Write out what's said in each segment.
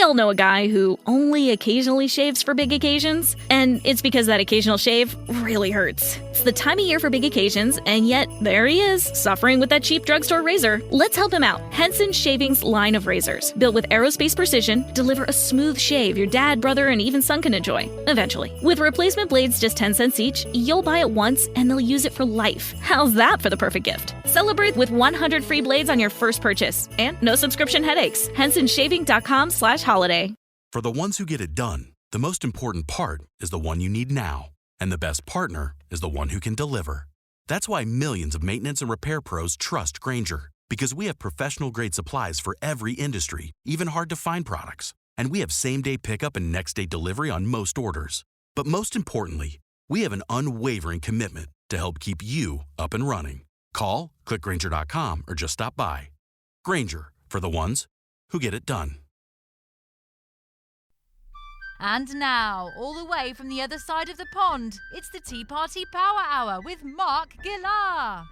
all know a guy who only occasionally shaves for big occasions, and it's because that occasional shave really hurts. It's the time of year for big occasions, and yet there he is, suffering with that cheap drugstore razor. Let's help him out. Henson Shaving's line of razors, built with aerospace precision, deliver a smooth shave your dad, brother, and even son can enjoy, eventually. With replacement blades just 10 cents each, you'll buy it once and they'll use it for life. How's that for the perfect gift? Celebrate with 100 free blades on your first purchase, and no subscription headaches. HensonShaving.com/holiday. For the ones who get it done, the most important part is the one you need now. And the best partner is the one who can deliver. That's why millions of maintenance and repair pros trust Grainger. Because we have professional-grade supplies for every industry, even hard-to-find products. And we have same-day pickup and next-day delivery on most orders. But most importantly, we have an unwavering commitment to help keep you up and running. Call, click Grainger.com, or just stop by. Grainger, for the ones who get it done. And now, all the way from the other side of the pond, it's the Tea Party Power Hour with Mark Gillar.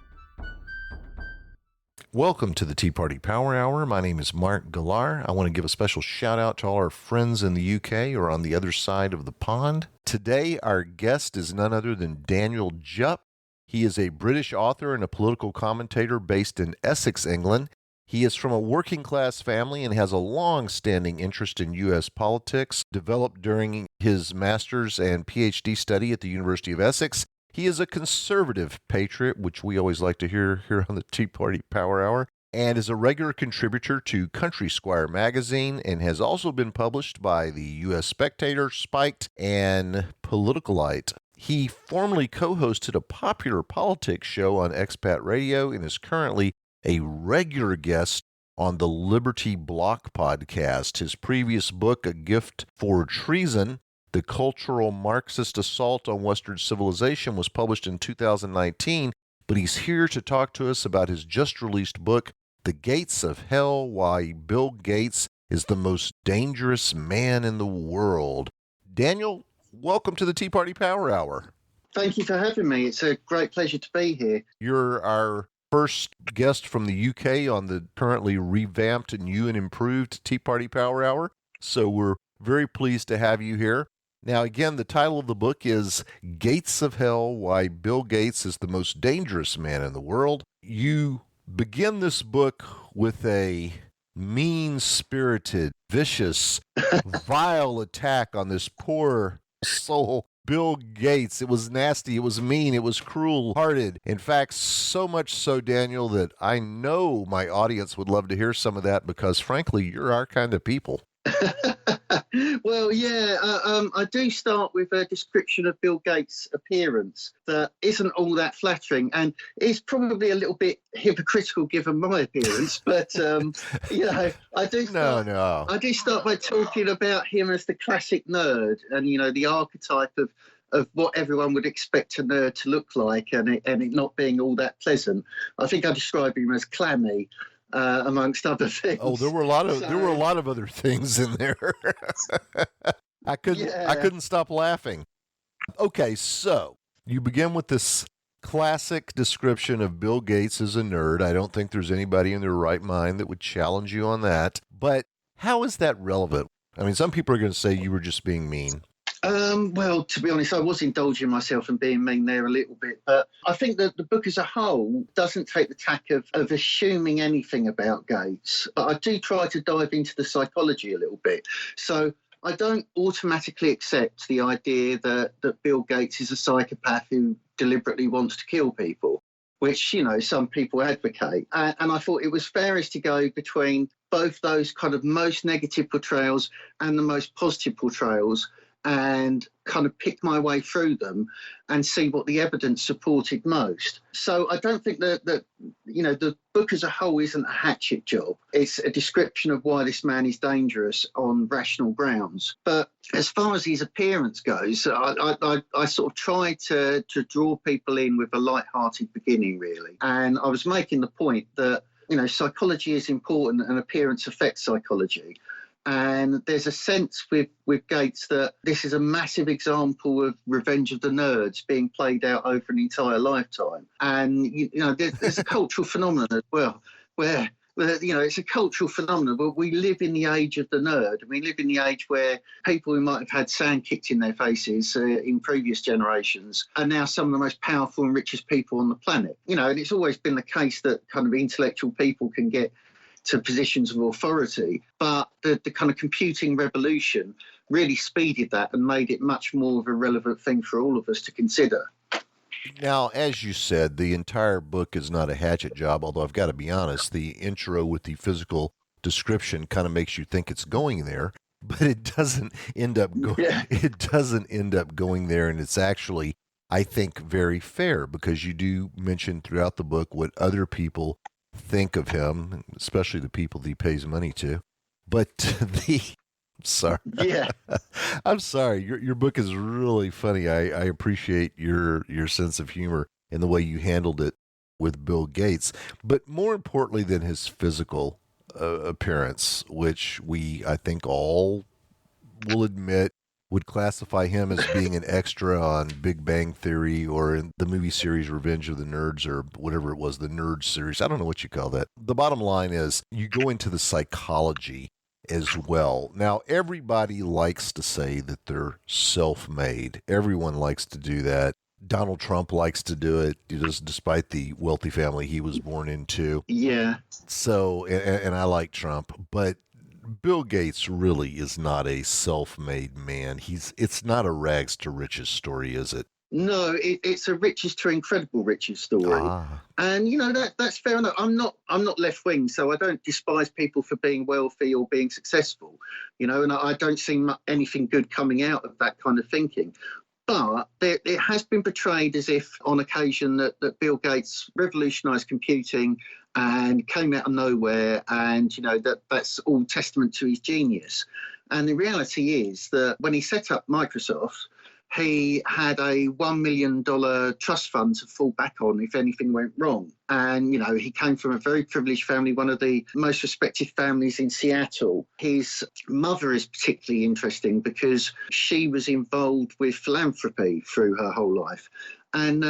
Welcome to the Tea Party Power Hour. My name is Mark Gillar. I want to give a special shout out to all our friends in the UK or on the other side of the pond. Today, our guest is none other than Daniel Jupp. He is a British author and a political commentator based in Essex, England. He is from a working-class family and has a long-standing interest in U.S. politics, developed during his master's and Ph.D. study at the University of Essex. He is a conservative patriot, which we always like to hear here on the Tea Party Power Hour, and is a regular contributor to Country Squire magazine and has also been published by the U.S. Spectator, Spiked, and Politicalite. He formerly co-hosted a popular politics show on Expat Radio and is currently a regular guest on the Liberty Block podcast. His previous book, A Gift for Treason, The Cultural Marxist Assault on Western Civilization, was published in 2019, but he's here to talk to us about his just-released book, The Gates of Hell, Why Bill Gates is the Most Dangerous Man in the World. Daniel, welcome to the Tea Party Power Hour. Thank you for having me. It's a great pleasure to be here. You're our first guest from the UK on the currently revamped, new and improved Tea Party Power Hour. So we're very pleased to have you here. Now, again, the title of the book is Gates of Hell, Why Bill Gates is the Most Dangerous Man in the World. You begin this book with a mean-spirited, vicious, vile attack on this poor soul, Bill Gates. It was nasty, it was mean, it was cruel-hearted. In fact, so much so, Daniel, that I know my audience would love to hear some of that because, frankly, you're our kind of people. Well, yeah, I do start with a description of Bill Gates' appearance that isn't all that flattering and is probably a little bit hypocritical given my appearance. But, I do start by talking about him as the classic nerd and, the archetype of what everyone would expect a nerd to look like and it not being all that pleasant. I think I describe him as clammy. Amongst other things. Oh, there were a lot of other things in there. I couldn't stop laughing. Okay, so you begin with this classic description of Bill Gates as a nerd. I don't think there's anybody in their right mind that would challenge you on that. But how is that relevant? I mean, some people are going to say you were just being mean. Well, to be honest, I was indulging myself and being mean there a little bit, but I think that the book as a whole doesn't take the tack of assuming anything about Gates, but I do try to dive into the psychology a little bit. So I don't automatically accept the idea that Bill Gates is a psychopath who deliberately wants to kill people, which, some people advocate. And I thought it was fairest to go between both those kind of most negative portrayals and the most positive portrayals and kind of pick my way through them and see what the evidence supported most. So I don't think that the book as a whole isn't a hatchet job. It's a description of why this man is dangerous on rational grounds. But as far as his appearance goes, I sort of try to draw people in with a light-hearted beginning, really. And I was making the point that, psychology is important and appearance affects psychology. And there's a sense with Gates that this is a massive example of Revenge of the Nerds being played out over an entire lifetime. And, there's a cultural phenomenon as well, where It's a cultural phenomenon, but we live in the age of the nerd. We live in the age where people who might have had sand kicked in their faces in previous generations are now some of the most powerful and richest people on the planet. And it's always been the case that kind of intellectual people can get to positions of authority, but the kind of computing revolution really speeded that and made it much more of a relevant thing for all of us to consider. Now, as you said, the entire book is not a hatchet job, although I've got to be honest, the intro with the physical description kind of makes you think it's going there, but it doesn't end up it doesn't end up going there, and it's actually, I think, very fair, because you do mention throughout the book what other people think of him, especially the people that he pays money to. But sorry. Yeah. I'm sorry. Your book is really funny. I appreciate your sense of humor and the way you handled it with Bill Gates. But more importantly than his physical appearance, which I think all will admit would classify him as being an extra on Big Bang Theory or in the movie series Revenge of the Nerds or whatever it was, the Nerd series. I don't know what you call that. The bottom line is you go into the psychology as well. Now, everybody likes to say that they're self-made. Everyone likes to do that. Donald Trump likes to do it, despite the wealthy family he was born into. Yeah. So, and I like Trump, but Bill Gates really is not a self-made man. It's not a rags to riches story, is it? No, it's a riches to incredible riches story. And that's fair enough. I'm not left wing, so I don't despise people for being wealthy or being successful, and I don't see anything good coming out of that kind of thinking. But it has been portrayed as if on occasion that Bill Gates revolutionized computing and came out of nowhere, and that's all testament to his genius. And the reality is that when he set up Microsoft, he had a $1 million trust fund to fall back on if anything went wrong. And, he came from a very privileged family, one of the most respected families in Seattle. His mother is particularly interesting because she was involved with philanthropy through her whole life. And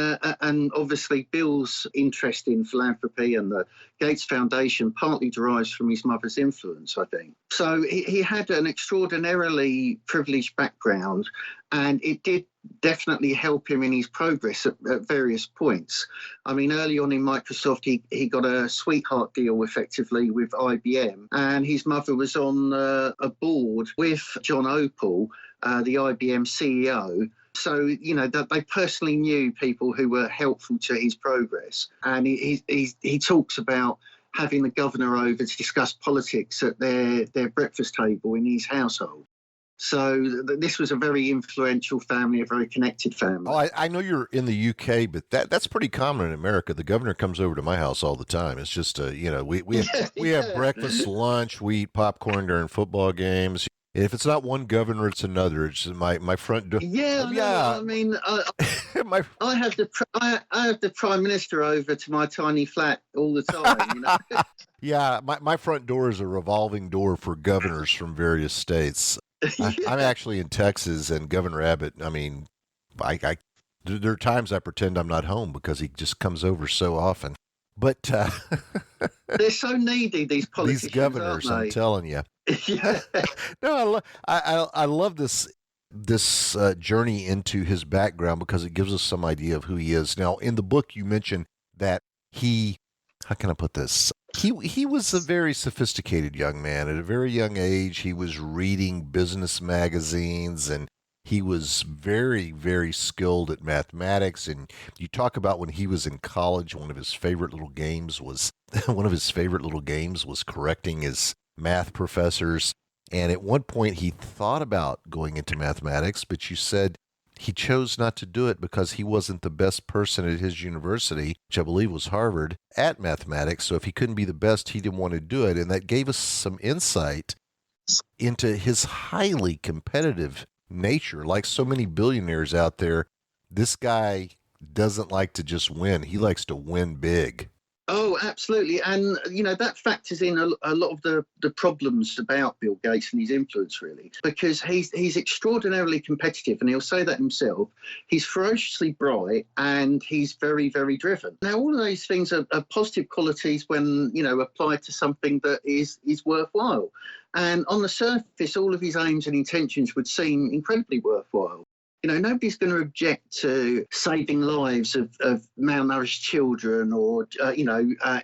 obviously Bill's interest in philanthropy and the Gates Foundation partly derives from his mother's influence, I think. So he had an extraordinarily privileged background, and it did definitely help him in his progress at various points. I mean, early on in Microsoft, he got a sweetheart deal effectively with IBM, and his mother was on a board with John Opel, the IBM CEO. So, that they personally knew people who were helpful to his progress. And he talks about having the governor over to discuss politics at their breakfast table in his household. So this was a very influential family, a very connected family. Oh, I know you're in the UK, but that's pretty common in America. The governor comes over to my house all the time. It's just, we have breakfast, lunch, we eat popcorn during football games. If it's not one governor, it's another. It's my front door. Yeah. I mean, I have the prime minister over to my tiny flat all the time. Yeah, my front door is a revolving door for governors from various states. I'm actually in Texas, and Governor Abbott. I mean, there are times I pretend I'm not home because he just comes over so often. But they're so needy, these politicians. These governors, I'm telling you. Yeah. No, I love this journey into his background because it gives us some idea of who he is. Now, in the book, you mentioned that how can I put this? He was a very sophisticated young man. At a very young age, he was reading business magazines, and he was very, very skilled at mathematics. And you talk about when he was in college, one of his favorite little games was correcting his math professors. And at one point he thought about going into mathematics, but you said he chose not to do it because he wasn't the best person at his university, which I believe was Harvard, at mathematics. So if he couldn't be the best, he didn't want to do it. And that gave us some insight into his highly competitive nature. Like so many billionaires out there, this guy doesn't like to just win. He likes to win big. Oh, absolutely. And, that factors in a lot of the problems about Bill Gates and his influence, really, because he's extraordinarily competitive, and he'll say that himself. He's ferociously bright, and he's very, very driven. Now, all of those things are positive qualities when, applied to something that is worthwhile. And on the surface, all of his aims and intentions would seem incredibly worthwhile. Nobody's going to object to saving lives of malnourished children, or,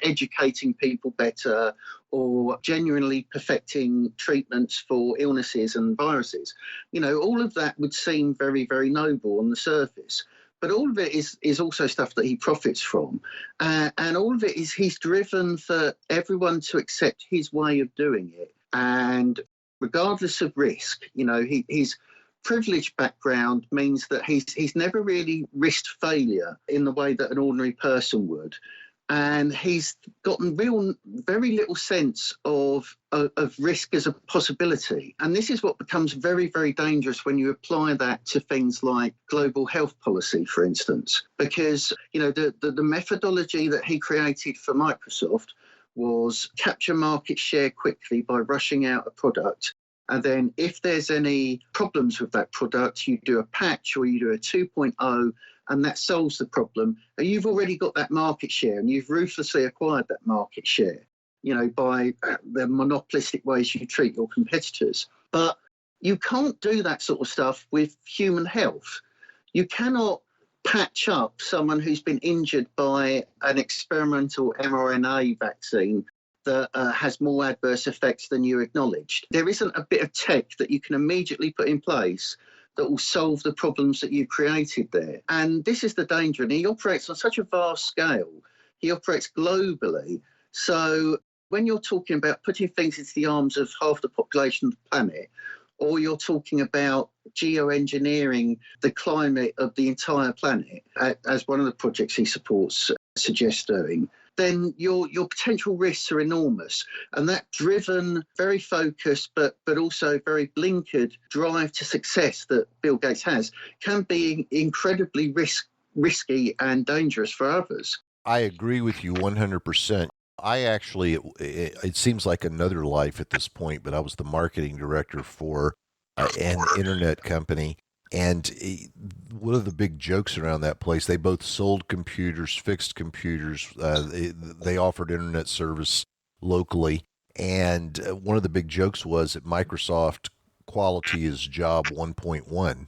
educating people better, or genuinely perfecting treatments for illnesses and viruses. All of that would seem very, very noble on the surface. But all of it is also stuff that he profits from. And all of it is he's driven for everyone to accept his way of doing it. And regardless of risk, he's privileged background means that he's never really risked failure in the way that an ordinary person would. And he's gotten very little sense of risk as a possibility. And this is what becomes very, very dangerous when you apply that to things like global health policy, for instance, because, the methodology that he created for Microsoft was capture market share quickly by rushing out a product. And then if there's any problems with that product, you do a patch or you do a 2.0, and that solves the problem. And you've already got that market share, and you've ruthlessly acquired that market share, by the monopolistic ways you treat your competitors. But you can't do that sort of stuff with human health. You cannot patch up someone who's been injured by an experimental mRNA vaccine that has more adverse effects than you acknowledged. There isn't a bit of tech that you can immediately put in place that will solve the problems that you've created there. And this is the danger. And he operates on such a vast scale. He operates globally. So when you're talking about putting things into the arms of half the population of the planet, or you're talking about geoengineering the climate of the entire planet, as one of the projects he supports suggests doing, then your potential risks are enormous. And that driven, very focused, but also very blinkered drive to success that Bill Gates has can be incredibly risky and dangerous for others. I agree with you 100%. I actually, it seems like another life at this point, but I was the marketing director for an internet company. And one of the big jokes around that place, they both sold computers, fixed computers. They offered internet service locally. And one of the big jokes was at Microsoft, quality is job 1.1.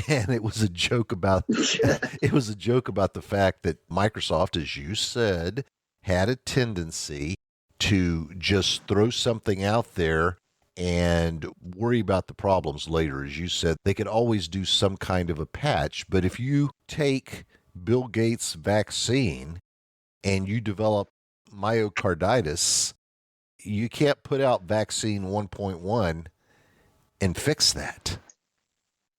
And it was a joke about the fact that Microsoft, as you said, had a tendency to just throw something out there and worry about the problems later. As you said, they could always do some kind of a patch. But if you take Bill Gates' vaccine and you develop myocarditis, you can't put out vaccine 1.1 and fix that.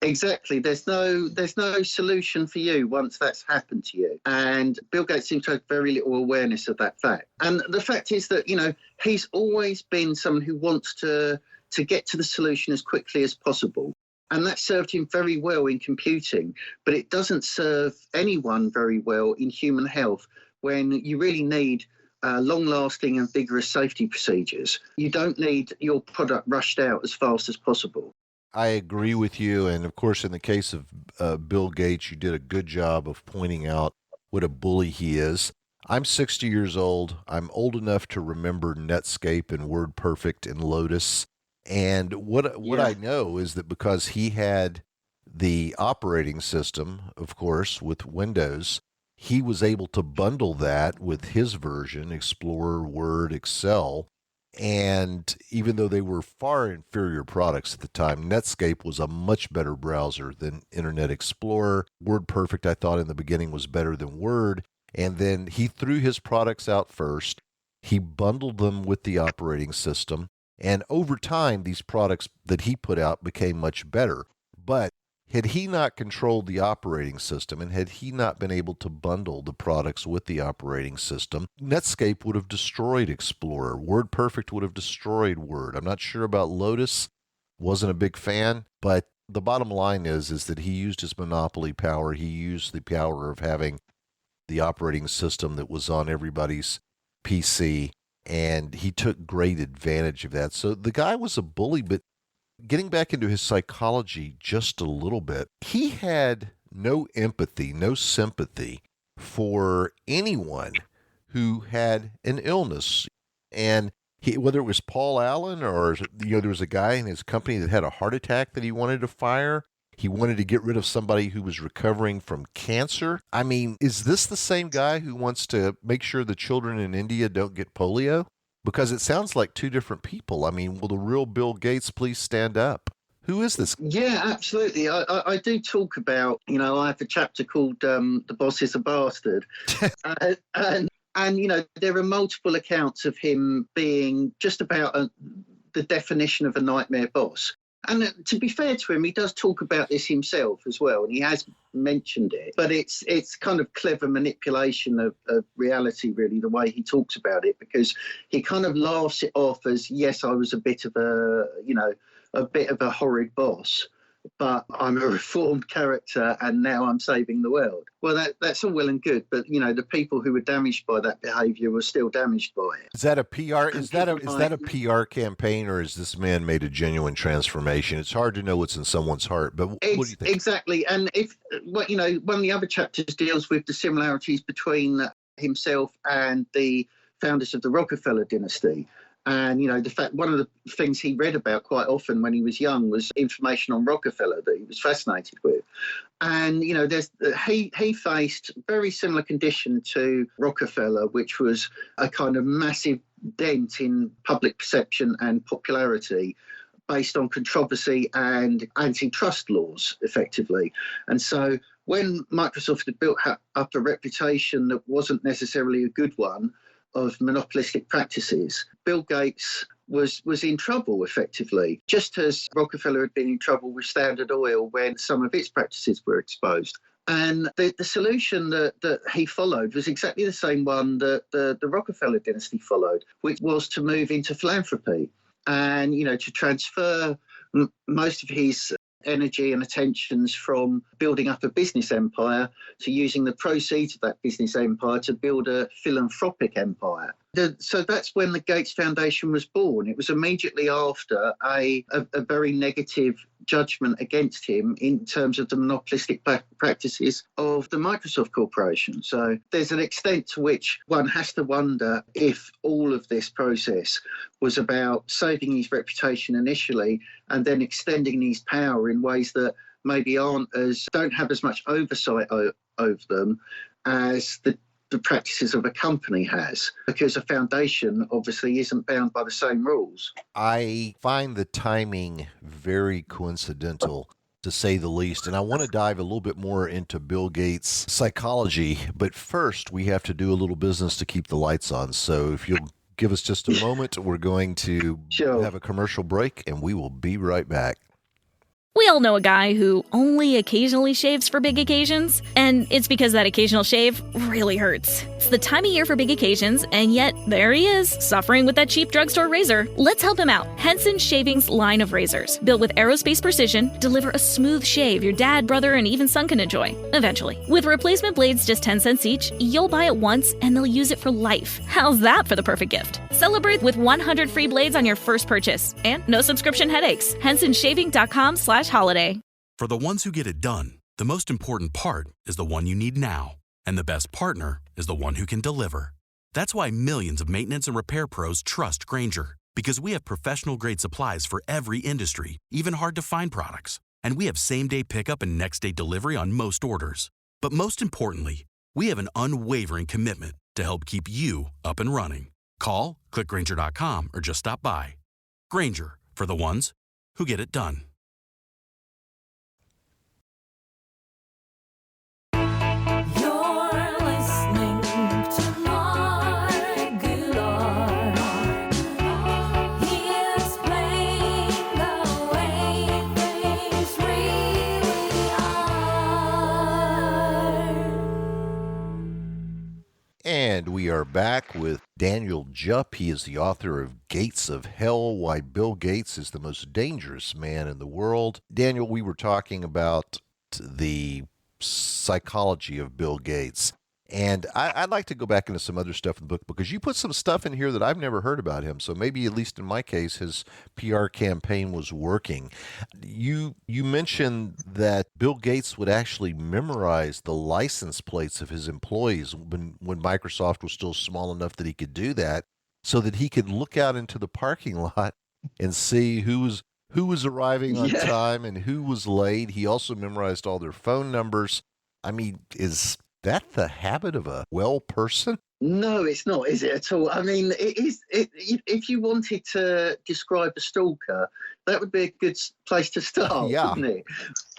Exactly. There's no solution for you once that's happened to you. And Bill Gates seems to have very little awareness of that fact. And the fact is that, he's always been someone who wants to get to the solution as quickly as possible. And that served him very well in computing, but it doesn't serve anyone very well in human health when you really need long-lasting and vigorous safety procedures. You don't need your product rushed out as fast as possible. I agree with you. And of course, in the case of Bill Gates, you did a good job of pointing out what a bully he is. I'm 60 years old. I'm old enough to remember Netscape and WordPerfect and Lotus. And what I know is that because he had the operating system, of course, with Windows, he was able to bundle that with his version, Explorer, Word, Excel. And even though they were far inferior products at the time, Netscape was a much better browser than Internet Explorer. WordPerfect, I thought in the beginning, was better than Word. And then he threw his products out first. He bundled them with the operating system. And over time, these products that he put out became much better. But had he not controlled the operating system and had he not been able to bundle the products with the operating system, Netscape would have destroyed Explorer. WordPerfect would have destroyed Word. I'm not sure about Lotus. Wasn't a big fan. But the bottom line is that he used his monopoly power. He used the power of having the operating system that was on everybody's PC, and he took great advantage of that. So the guy was a bully, but getting back into his psychology just a little bit, he had no empathy, no sympathy for anyone who had an illness. And whether it was Paul Allen or, there was a guy in his company that had a heart attack that he wanted to fire. He wanted to get rid of somebody who was recovering from cancer. I mean, is this the same guy who wants to make sure the children in India don't get polio? Because it sounds like two different people. I mean, will the real Bill Gates please stand up? Who is this? Yeah, absolutely. I do talk about, I have a chapter called The Boss is a Bastard. And there are multiple accounts of him being just about the definition of a nightmare boss. And to be fair to him, he does talk about this himself as well, and he has mentioned it. But it's kind of clever manipulation of reality, really, the way he talks about it, because he kind of laughs it off as, yes, I was a bit of a horrid boss, but I'm a reformed character and now I'm saving the world. Well, that's all well and good, but the people who were damaged by that behaviour were still damaged by it. Is that a PR? Is that a PR campaign, or has this man made a genuine transformation? It's hard to know what's in someone's heart, but what do you think? Exactly, and one of the other chapters deals with the similarities between himself and the founders of the Rockefeller dynasty. And, the fact one of the things he read about quite often when he was young was information on Rockefeller that he was fascinated with. And, he faced very similar condition to Rockefeller, which was a kind of massive dent in public perception and popularity based on controversy and antitrust laws, effectively. And so when Microsoft had built up a reputation that wasn't necessarily a good one, of monopolistic practices, Bill Gates was in trouble, effectively, just as Rockefeller had been in trouble with Standard Oil when some of its practices were exposed. And the solution that he followed was exactly the same one that the Rockefeller dynasty followed, which was to move into philanthropy and, to transfer most of his energy and attentions from building up a business empire to using the proceeds of that business empire to build a philanthropic empire. So that's when the Gates Foundation was born. It was immediately after a very negative judgment against him in terms of the monopolistic practices of the Microsoft Corporation. So there's an extent to which one has to wonder if all of this process was about saving his reputation initially and then extending his power in ways that maybe don't have as much oversight over them as the practices of a company has, because a foundation obviously isn't bound by the same rules. I find the timing very coincidental, to say the least, and I want to dive a little bit more into Bill Gates' psychology, but first we have to do a little business to keep the lights on. So if you'll give us just a moment, we're going to have a commercial break, and we will be right back. We all know a guy who only occasionally shaves for big occasions, and it's because that occasional shave really hurts. It's the time of year for big occasions, and yet there he is, suffering with that cheap drugstore razor. Let's help him out. Henson Shaving's line of razors, built with aerospace precision, deliver a smooth shave your dad, brother, and even son can enjoy, eventually. With replacement blades just 10 cents each, you'll buy it once, and they'll use it for life. How's that for the perfect gift? Celebrate with 100 free blades on your first purchase, and no subscription headaches. HensonShaving.com/holiday. For the ones who get it done, the most important part is the one you need now. And the best partner is the one who can deliver. That's why millions of maintenance and repair pros trust Grainger, because we have professional-grade supplies for every industry, even hard-to-find products. And we have same-day pickup and next-day delivery on most orders. But most importantly, we have an unwavering commitment to help keep you up and running. Call, click Grainger.com, or just stop by. Grainger, for the ones who get it done. And we are back with Daniel Jupp. He is the author of Gates of Hell, Why Bill Gates is the Most Dangerous Man in the World. Daniel, we were talking about the psychology of Bill Gates. And I'd like to go back into some other stuff in the book because you put some stuff in here that I've never heard about him. So maybe, at least in my case, his PR campaign was working. You mentioned that Bill Gates would actually memorize the license plates of his employees when Microsoft was still small enough that he could do that, so that he could look out into the parking lot and see who was arriving on time and who was late. He also memorized all their phone numbers. I mean, is that the habit of a well person? No, it's not, is it at all? I mean, it is. If you wanted to describe a stalker, that would be a good place to start, wouldn't it?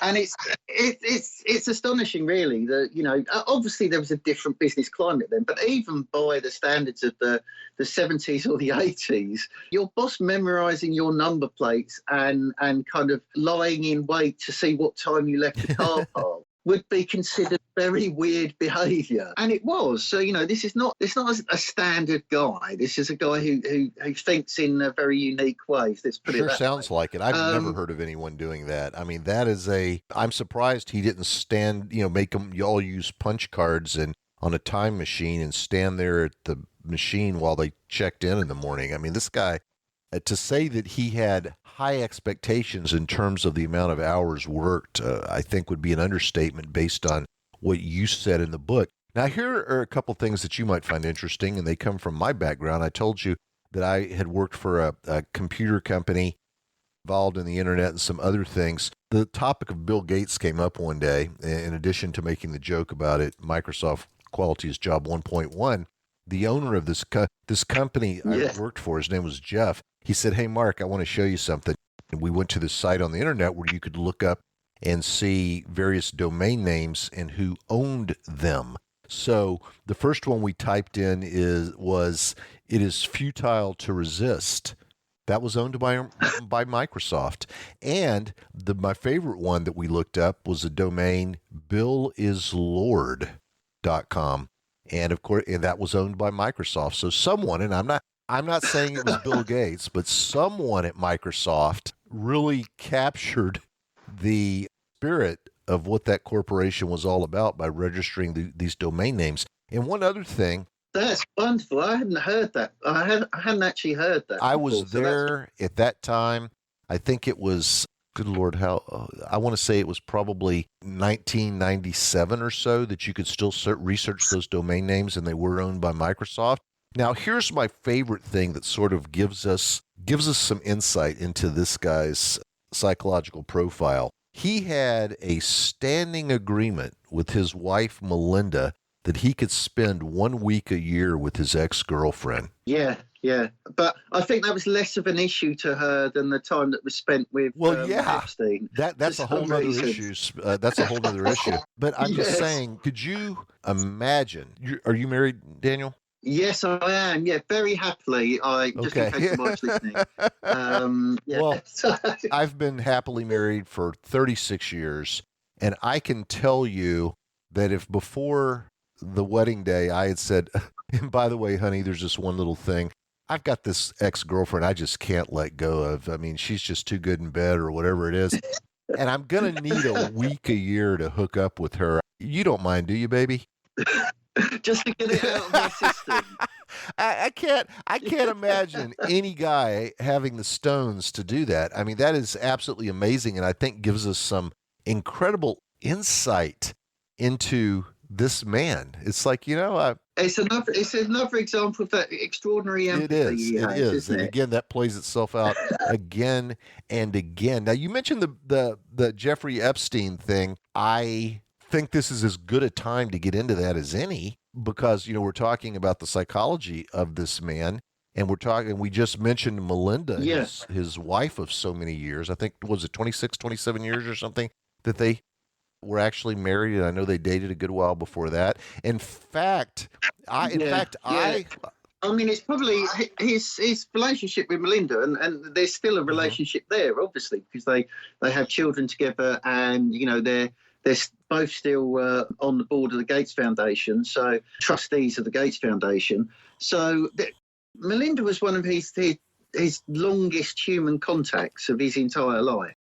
And it's astonishing, really, that obviously there was a different business climate then, but even by the standards of the 70s or the 80s, your boss memorising your number plates and kind of lying in wait to see what time you left the car park would be considered very weird behaviour, and it was. So this is not a standard guy. This is a guy who thinks in very unique ways. Let's put it that way. Sure sounds like it. I've never heard of anyone doing that. I mean, that is I'm surprised he didn't stand. Make them all use punch cards and on a time machine and stand there at the machine while they checked in the morning. I mean, this guy. To say that he had high expectations in terms of the amount of hours worked, I think would be an understatement based on what you said in the book. Now, here are a couple things that you might find interesting, and they come from my background. I told you that I had worked for a computer company involved in the internet and some other things. The topic of Bill Gates came up one day, in addition to making the joke about it, Microsoft Quality is Job 1.1. The owner of this company I worked for, his name was Jeff. He said, "Hey, Mark, I want to show you something." And we went to this site on the internet where you could look up and see various domain names and who owned them. So the first one we typed in was "It is futile to resist." That was owned by Microsoft. And my favorite one that we looked up was the domain billislord.com. And of course, that was owned by Microsoft. So someone, and I'm not saying it was Bill Gates, but someone at Microsoft really captured the spirit of what that corporation was all about by registering these domain names. And one other thing. That's wonderful. I hadn't heard that. I hadn't actually heard that. I was there at that time. I think it was, good Lord, I want to say it was probably 1997 or so that you could still research those domain names, and they were owned by Microsoft. Now, here's my favorite thing that sort of gives us some insight into this guy's psychological profile. He had a standing agreement with his wife, Melinda, that he could spend 1 week a year with his ex-girlfriend. Yeah. But I think that was less of an issue to her than the time that was spent with Epstein. That's a whole other issue. That's a whole other issue. But I'm just saying, could you imagine? Are you married, Daniel? Yes, I am. Yeah, very happily. Just in case somebody's listening. Well, I've been happily married for 36 years, and I can tell you that if before the wedding day I had said, and by the way, honey, there's just one little thing. I've got this ex-girlfriend I just can't let go of. I mean, she's just too good in bed or whatever it is. And I'm going to need a week a year to hook up with her. You don't mind, do you, baby? Just to get it out of my system. I can't imagine any guy having the stones to do that. I mean, that is absolutely amazing, and I think gives us some incredible insight into this man. It's like, it's another example of that extraordinary empathy. It is. And again, that plays itself out again and again. Now, you mentioned the Jeffrey Epstein thing. I think this is as good a time to get into that as any, because we're talking about the psychology of this man, and we just mentioned Melinda, his wife of so many years. I think, was it 26, 27 years or something that they were actually married, and I know they dated a good while before that. In fact, I mean, it's probably his relationship with Melinda, and there's still a relationship there, obviously, because they have children together, and they're both still on the board of the Gates Foundation, so trustees of the Gates Foundation. So Melinda was one of his longest human contacts of his entire life.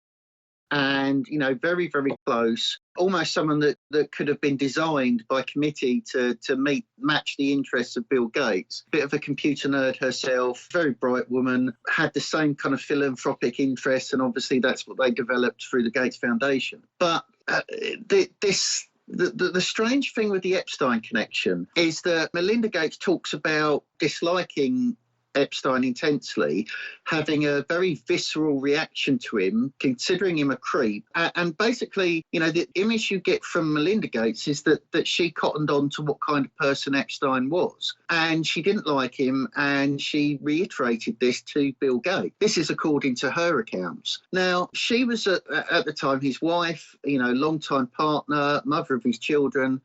and, very, very close, almost someone that could have been designed by committee to match the interests of Bill Gates. Bit of a computer nerd herself, very bright woman, had the same kind of philanthropic interests, and obviously that's what they developed through the Gates Foundation. But the strange thing with the Epstein connection is that Melinda Gates talks about disliking Epstein intensely, having a very visceral reaction to him, considering him a creep. And basically, the image you get from Melinda Gates is that she cottoned on to what kind of person Epstein was. And she didn't like him, and she reiterated this to Bill Gates. This is according to her accounts. Now, she was at the time his wife, longtime partner, mother of his children,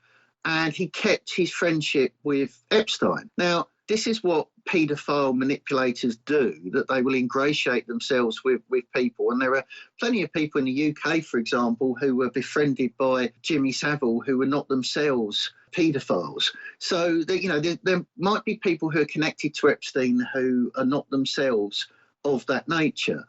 and he kept his friendship with Epstein. Now, this is what paedophile manipulators do, that they will ingratiate themselves with people. And there are plenty of people in the UK, for example, who were befriended by Jimmy Savile, who were not themselves paedophiles. So, there might be people who are connected to Epstein who are not themselves of that nature.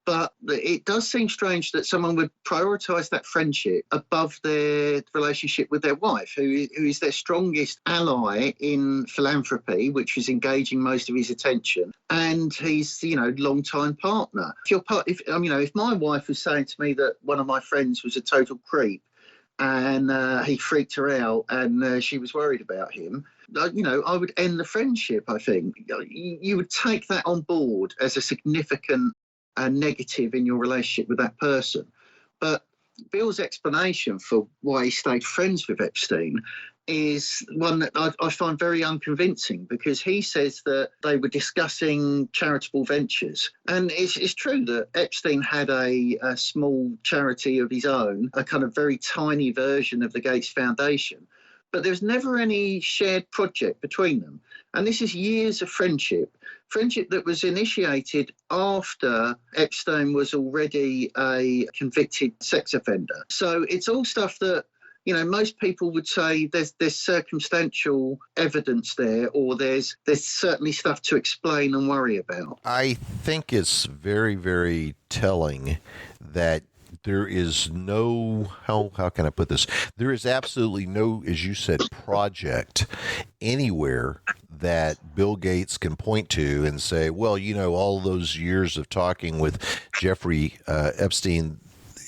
But it does seem strange that someone would prioritise that friendship above their relationship with their wife, who is their strongest ally in philanthropy, which is engaging most of his attention, and he's, long-time partner. If my wife was saying to me that one of my friends was a total creep, and he freaked her out, and she was worried about him, I would end the friendship. I think you would take that on board as a significant negative in your relationship with that person. But Bill's explanation for why he stayed friends with Epstein is one that I find very unconvincing, because he says that they were discussing charitable ventures. And it's true that Epstein had a small charity of his own, a kind of very tiny version of the Gates Foundation. But there's never any shared project between them. And this is years of friendship that was initiated after Epstein was already a convicted sex offender. So it's all stuff that, most people would say there's circumstantial evidence there, or there's certainly stuff to explain and worry about. I think it's very, very telling that there is no, how can I put this? There is absolutely no, as you said, project anywhere that Bill Gates can point to and say, well, all those years of talking with Jeffrey Epstein,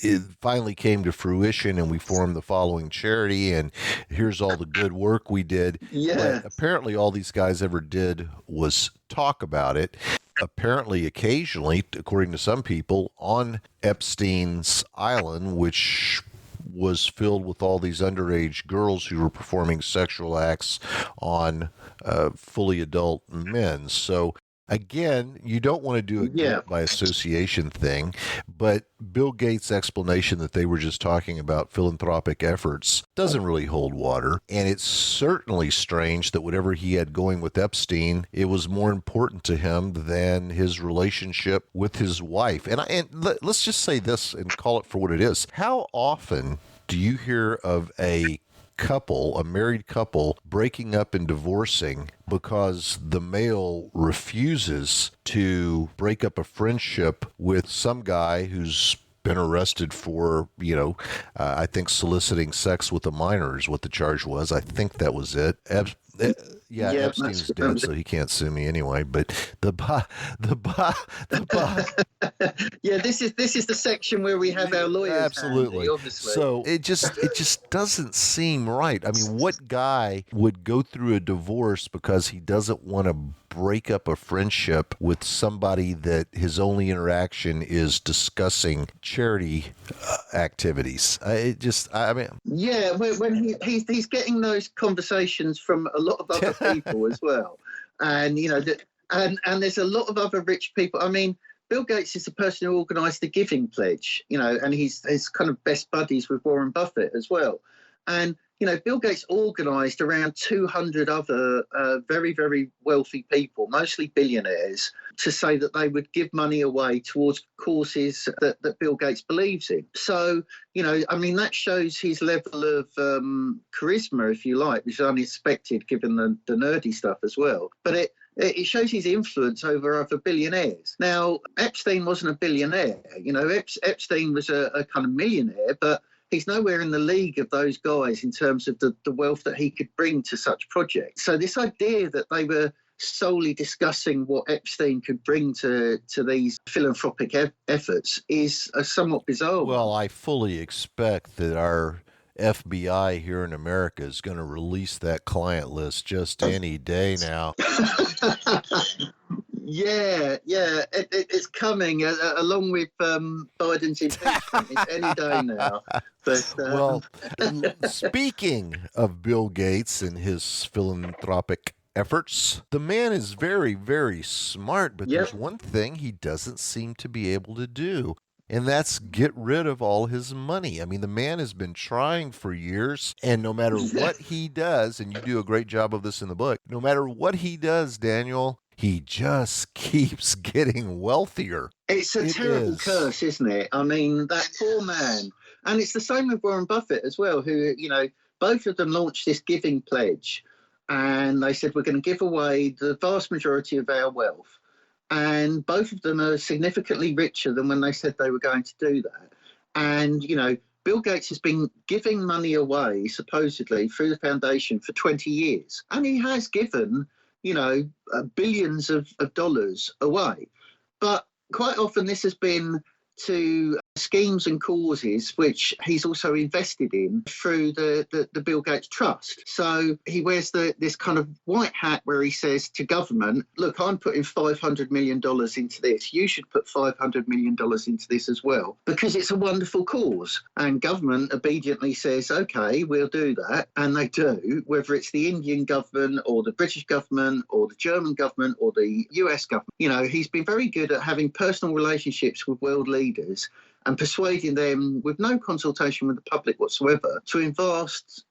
it finally came to fruition, and we formed the following charity, and here's all the good work we did. Yeah. But apparently all these guys ever did was talk about it. Apparently, occasionally, according to some people, on Epstein's island, which was filled with all these underage girls who were performing sexual acts on fully adult men. So, again, you don't want to do a guilt by association thing, but Bill Gates' explanation that they were just talking about philanthropic efforts doesn't really hold water. And it's certainly strange that whatever he had going with Epstein, it was more important to him than his relationship with his wife. And let's just say this and call it for what it is. How often do you hear of a married couple, breaking up and divorcing because the male refuses to break up a friendship with some guy who's been arrested for, I think soliciting sex with a minor is what the charge was. I think that was it. Epstein's dead, so he can't sue me anyway. But yeah, this is the section where we have our lawyers. Absolutely, handy, obviously. So it just doesn't seem right. I mean, what guy would go through a divorce because he doesn't want to break up a friendship with somebody that his only interaction is discussing charity activities? Yeah, when he's getting those conversations from a lot of other people as well, and and there's a lot of other rich people. I mean, Bill Gates is the person who organised the Giving Pledge, and he's kind of best buddies with Warren Buffett as well. And Bill Gates organised around 200 other very, very wealthy people, mostly billionaires, to say that they would give money away towards causes that Bill Gates believes in. So, that shows his level of charisma, if you like, which is unexpected given the nerdy stuff as well. But it shows his influence over other billionaires. Now, Epstein wasn't a billionaire. Epstein was a kind of millionaire, but he's nowhere in the league of those guys in terms of the wealth that he could bring to such projects. So this idea that they were solely discussing what Epstein could bring to these philanthropic efforts is a somewhat bizarre. Well, I fully expect that our FBI here in America is going to release that client list just any day now. Yeah, it's coming along with Biden's impeachment. It's any day now. But, well, speaking of Bill Gates and his philanthropic efforts, the man is very, very smart, but there's one thing he doesn't seem to be able to do. And that's get rid of all his money. I mean, the man has been trying for years, and no matter what he does, and you do a great job of this in the book, no matter what he does, Daniel, he just keeps getting wealthier. It's a terrible curse, isn't it? I mean, that poor man. And it's the same with Warren Buffett as well, who, both of them launched this giving pledge. And they said, we're going to give away the vast majority of our wealth. And both of them are significantly richer than when they said they were going to do that. And, Bill Gates has been giving money away, supposedly, through the foundation for 20 years. And he has given, billions of dollars away. But quite often this has been to schemes and causes which he's also invested in through the Bill Gates Trust. So he wears this kind of white hat where he says to government, look, I'm putting $500 million into this. You should put $500 million into this as well, because it's a wonderful cause. And government obediently says, OK, we'll do that. And they do, whether it's the Indian government or the British government or the German government or the US government. He's been very good at having personal relationships with world leaders and persuading them with no consultation with the public whatsoever to invest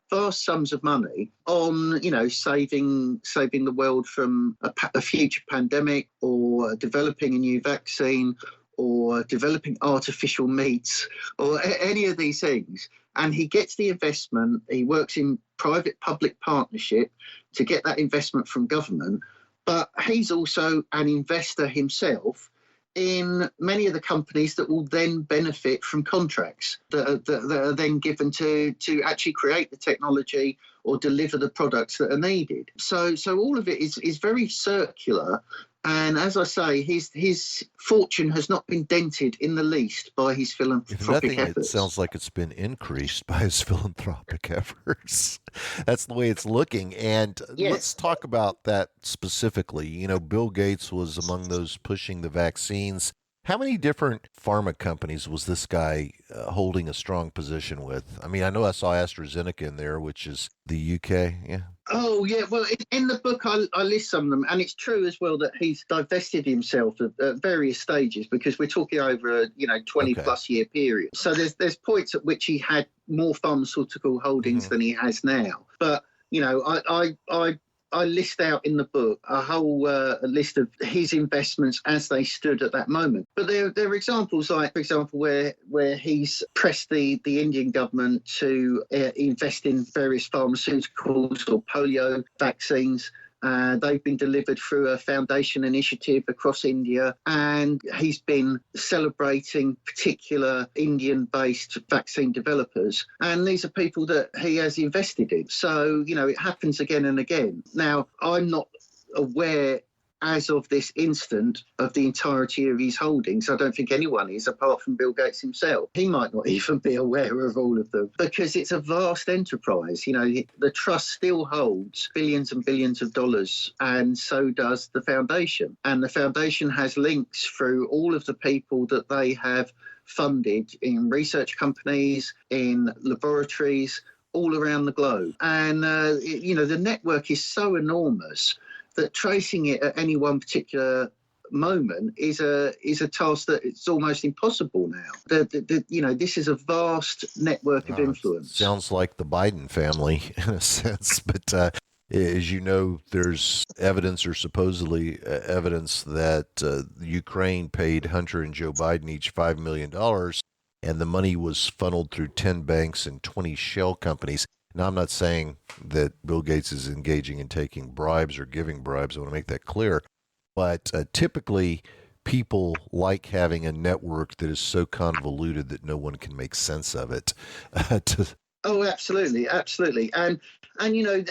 vast sums of money on, saving the world from a future pandemic, or developing a new vaccine, or developing artificial meats, or any of these things. And he gets the investment. He works in private-public partnership to get that investment from government. But he's also an investor himself in many of the companies that will then benefit from contracts that are then given to actually create the technology or deliver the products that are needed. So all of it is very circular. And as I say, his fortune has not been dented in the least by his philanthropic efforts. It sounds like it's been increased by his philanthropic efforts. That's the way it's looking. And let's talk about that specifically. Bill Gates was among those pushing the vaccines. How many different pharma companies was this guy holding a strong position with? I mean, I know I saw AstraZeneca in there, which is the UK. Yeah. Oh, yeah. Well, in the book, I list some of them. And it's true as well that he's divested himself at various stages, because we're talking over a 20-plus year period. So there's points at which he had more pharmaceutical holdings than he has now. But, I list out in the book a whole list of his investments as they stood at that moment. But there are examples like, for example, where he's pressed the Indian government to invest in various pharmaceuticals or polio vaccines. They've been delivered through a foundation initiative across India, and he's been celebrating particular Indian-based vaccine developers. And these are people that he has invested in. So, it happens again and again. Now, I'm not aware as of this instant of the entirety of his holdings. I don't think anyone is, apart from Bill Gates himself. He might not even be aware of all of them, because it's a vast enterprise. The trust still holds billions and billions of dollars, and so does the foundation. And the foundation has links through all of the people that they have funded in research companies, in laboratories, all around the globe. And, the network is so enormous that tracing it at any one particular moment is a task that it's almost impossible now. This is a vast network of influence. Sounds like the Biden family in a sense, but as you know, there's evidence, or supposedly evidence, that Ukraine paid Hunter and Joe Biden each $5 million, and the money was funneled through 10 banks and 20 shell companies. Now, I'm not saying that Bill Gates is engaging in taking bribes or giving bribes. I want to make that clear. But typically, people like having a network that is so convoluted that no one can make sense of it. Oh, absolutely, absolutely. And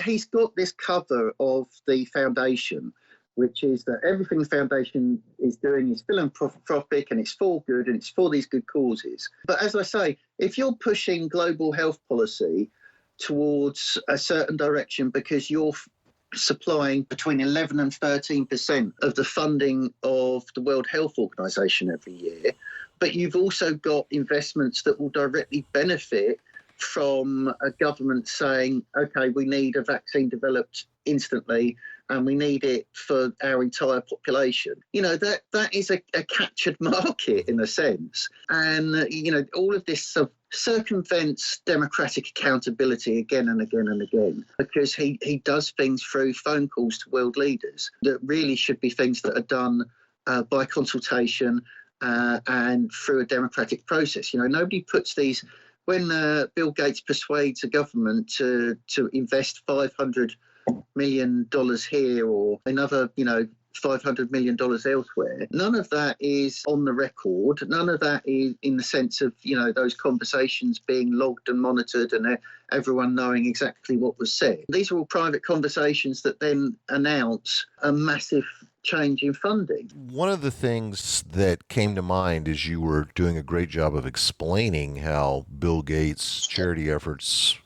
he's got this cover of the foundation, which is that everything the foundation is doing is philanthropic and it's for good and it's for these good causes. But as I say, if you're pushing global health policy towards a certain direction because you're supplying between 11 and 13% of the funding of the World Health Organization every year, but you've also got investments that will directly benefit from a government saying, okay, we need a vaccine developed instantly and we need it for our entire population. That is a captured market in a sense. And, all of this circumvents democratic accountability again and again and again, because he does things through phone calls to world leaders that really should be things that are done by consultation and through a democratic process. Nobody puts these... When Bill Gates persuades a government to invest $500 million here or another, $500 million elsewhere, none of that is on the record. None of that is in the sense of, those conversations being logged and monitored and everyone knowing exactly what was said. These are all private conversations that then announce a massive change in funding. One of the things that came to mind as you were doing a great job of explaining how Bill Gates' charity efforts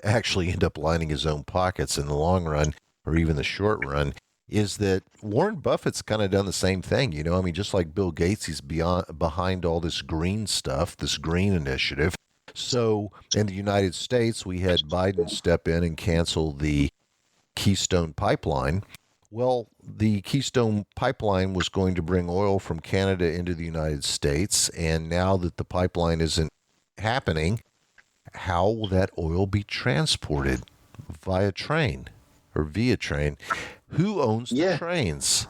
actually end up lining his own pockets in the long run or even the short run is that Warren Buffett's kind of done the same thing. Just like Bill Gates, he's behind all this green stuff, this green initiative. So in the United States, we had Biden step in and cancel the Keystone Pipeline. Well, the Keystone Pipeline was going to bring oil from Canada into the United States, and now that the pipeline isn't happening, how will that oil be transported? Via train or via train? Who owns the trains?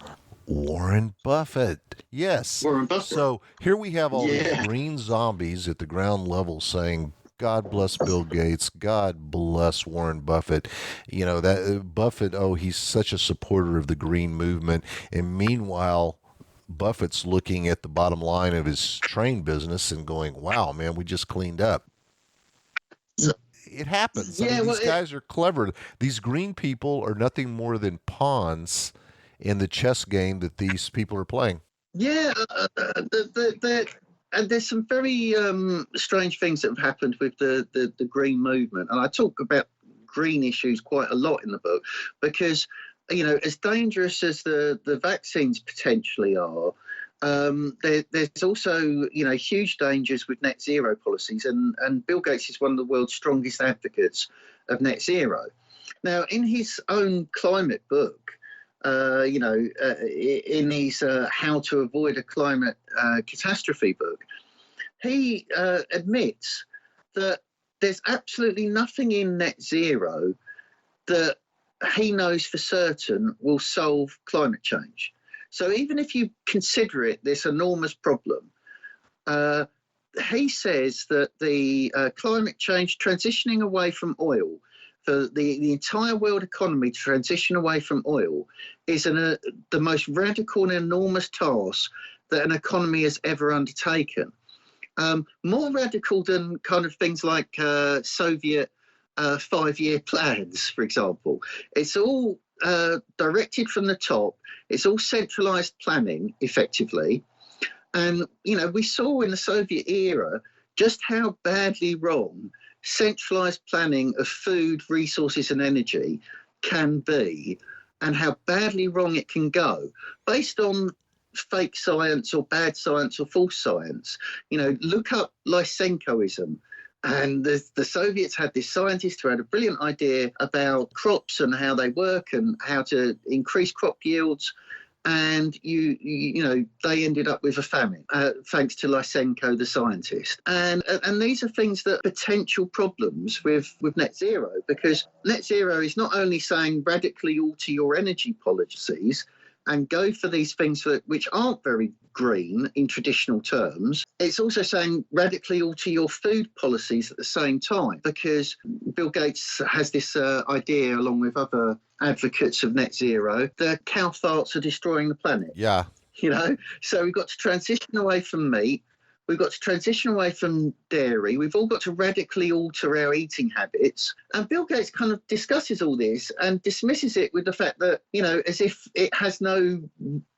Warren Buffett. Yes. Warren Buffett. So here we have all these green zombies at the ground level saying, God bless Bill Gates. God bless Warren Buffett. That Buffett, he's such a supporter of the green movement. And meanwhile, Buffett's looking at the bottom line of his train business and going, wow, man, we just cleaned up. It happens. These guys are clever. These green people are nothing more than pawns in the chess game that these people are playing. Yeah, and there's some very strange things that have happened with the green movement. And I talk about green issues quite a lot in the book because, as dangerous as the vaccines potentially are, there's also, huge dangers with net zero policies. And Bill Gates is one of the world's strongest advocates of net zero. Now, in his own climate book, in his How to Avoid a Climate Catastrophe book, he admits that there's absolutely nothing in net zero that he knows for certain will solve climate change. So even if you consider it this enormous problem, he says that the climate change transitioning away from oil, for the entire world economy to transition away from oil is the most radical and enormous task that an economy has ever undertaken. More radical than kind of things like Soviet 5-year plans, for example. It's all directed from the top. It's all centralized planning, effectively. And, we saw in the Soviet era just how badly wrong centralized planning of food, resources and energy can be, and how badly wrong it can go based on fake science or bad science or false science. Look up Lysenkoism. And the Soviets had this scientist who had a brilliant idea about crops and how they work and how to increase crop yields. And they ended up with a famine thanks to Lysenko, the scientist. And these are things that are potential problems with net zero, because net zero is not only saying radically alter your energy policies, and go for these things which aren't very green in traditional terms, it's also saying radically alter your food policies at the same time, because Bill Gates has this idea, along with other advocates of net zero, that cow farts are destroying the planet. Yeah. So we've got to transition away from meat. We've got to transition away from dairy. We've all got to radically alter our eating habits. And Bill Gates kind of discusses all this and dismisses it with the fact that, as if it has no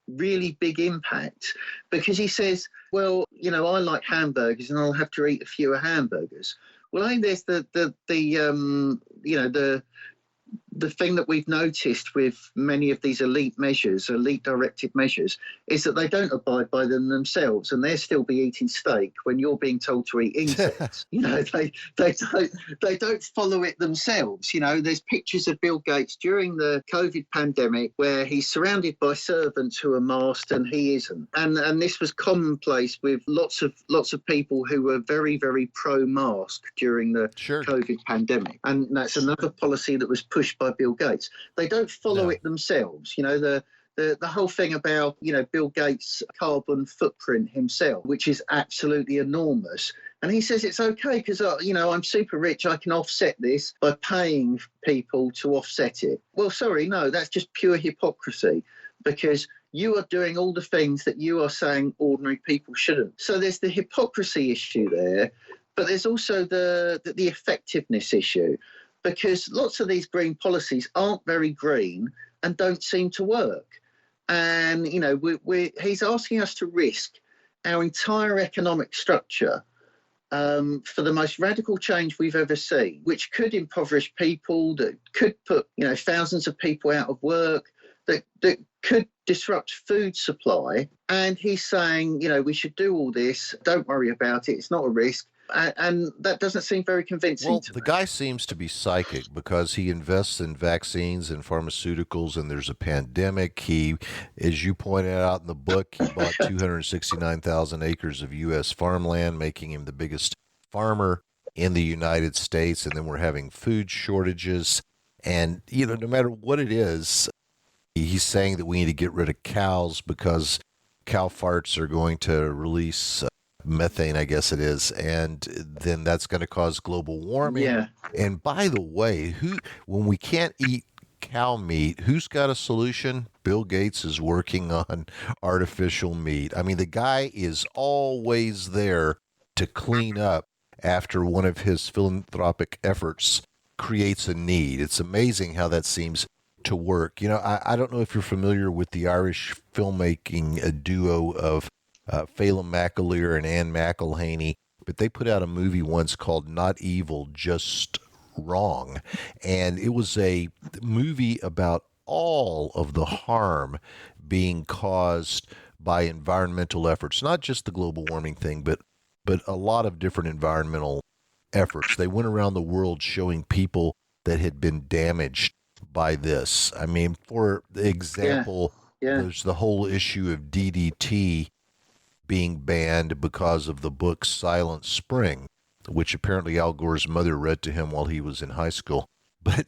really big impact, because he says, well, I like hamburgers and I'll have to eat fewer hamburgers. Well, I think there's the thing that we've noticed with many of these elite directed measures, is that they don't abide by them themselves, and they'll still be eating steak when you're being told to eat insects. They don't follow it themselves. There's pictures of Bill Gates during the COVID pandemic where he's surrounded by servants who are masked and he isn't, and this was commonplace with lots of people who were very, very pro-mask during the COVID pandemic, and that's another policy that was pushed by Bill Gates. They don't follow it themselves. The whole thing about, Bill Gates' carbon footprint himself, which is absolutely enormous. And he says it's okay because, I'm super rich. I can offset this by paying people to offset it. Well, sorry, no, that's just pure hypocrisy, because you are doing all the things that you are saying ordinary people shouldn't. So there's the hypocrisy issue there, but there's also the effectiveness issue, because lots of these green policies aren't very green and don't seem to work. And, he's asking us to risk our entire economic structure for the most radical change we've ever seen, which could impoverish people, that could put, thousands of people out of work, that could disrupt food supply. And he's saying, we should do all this. Don't worry about it. It's not a risk. And that doesn't seem very convincing to me. The guy seems to be psychic, because he invests in vaccines and pharmaceuticals, and there's a pandemic. He, as you pointed out in the book, he bought 269,000 acres of U.S. farmland, making him the biggest farmer in the United States. And then we're having food shortages. And, no matter what it is, he's saying that we need to get rid of cows because cow farts are going to release methane, I guess it is, and then that's going to cause global warming. Yeah. And by the way, when we can't eat cow meat, who's got a solution? Bill Gates is working on artificial meat. I mean, the guy is always there to clean up after one of his philanthropic efforts creates a need. It's amazing how that seems to work. I don't know if you're familiar with the Irish filmmaking duo of Phelim McAleer and Anne McElhaney, but they put out a movie once called Not Evil, Just Wrong. And it was a movie about all of the harm being caused by environmental efforts, not just the global warming thing, but a lot of different environmental efforts. They went around the world showing people that had been damaged by this. I mean, for example, there's the whole issue of DDT being banned because of the book Silent Spring, which apparently Al Gore's mother read to him while he was in high school, but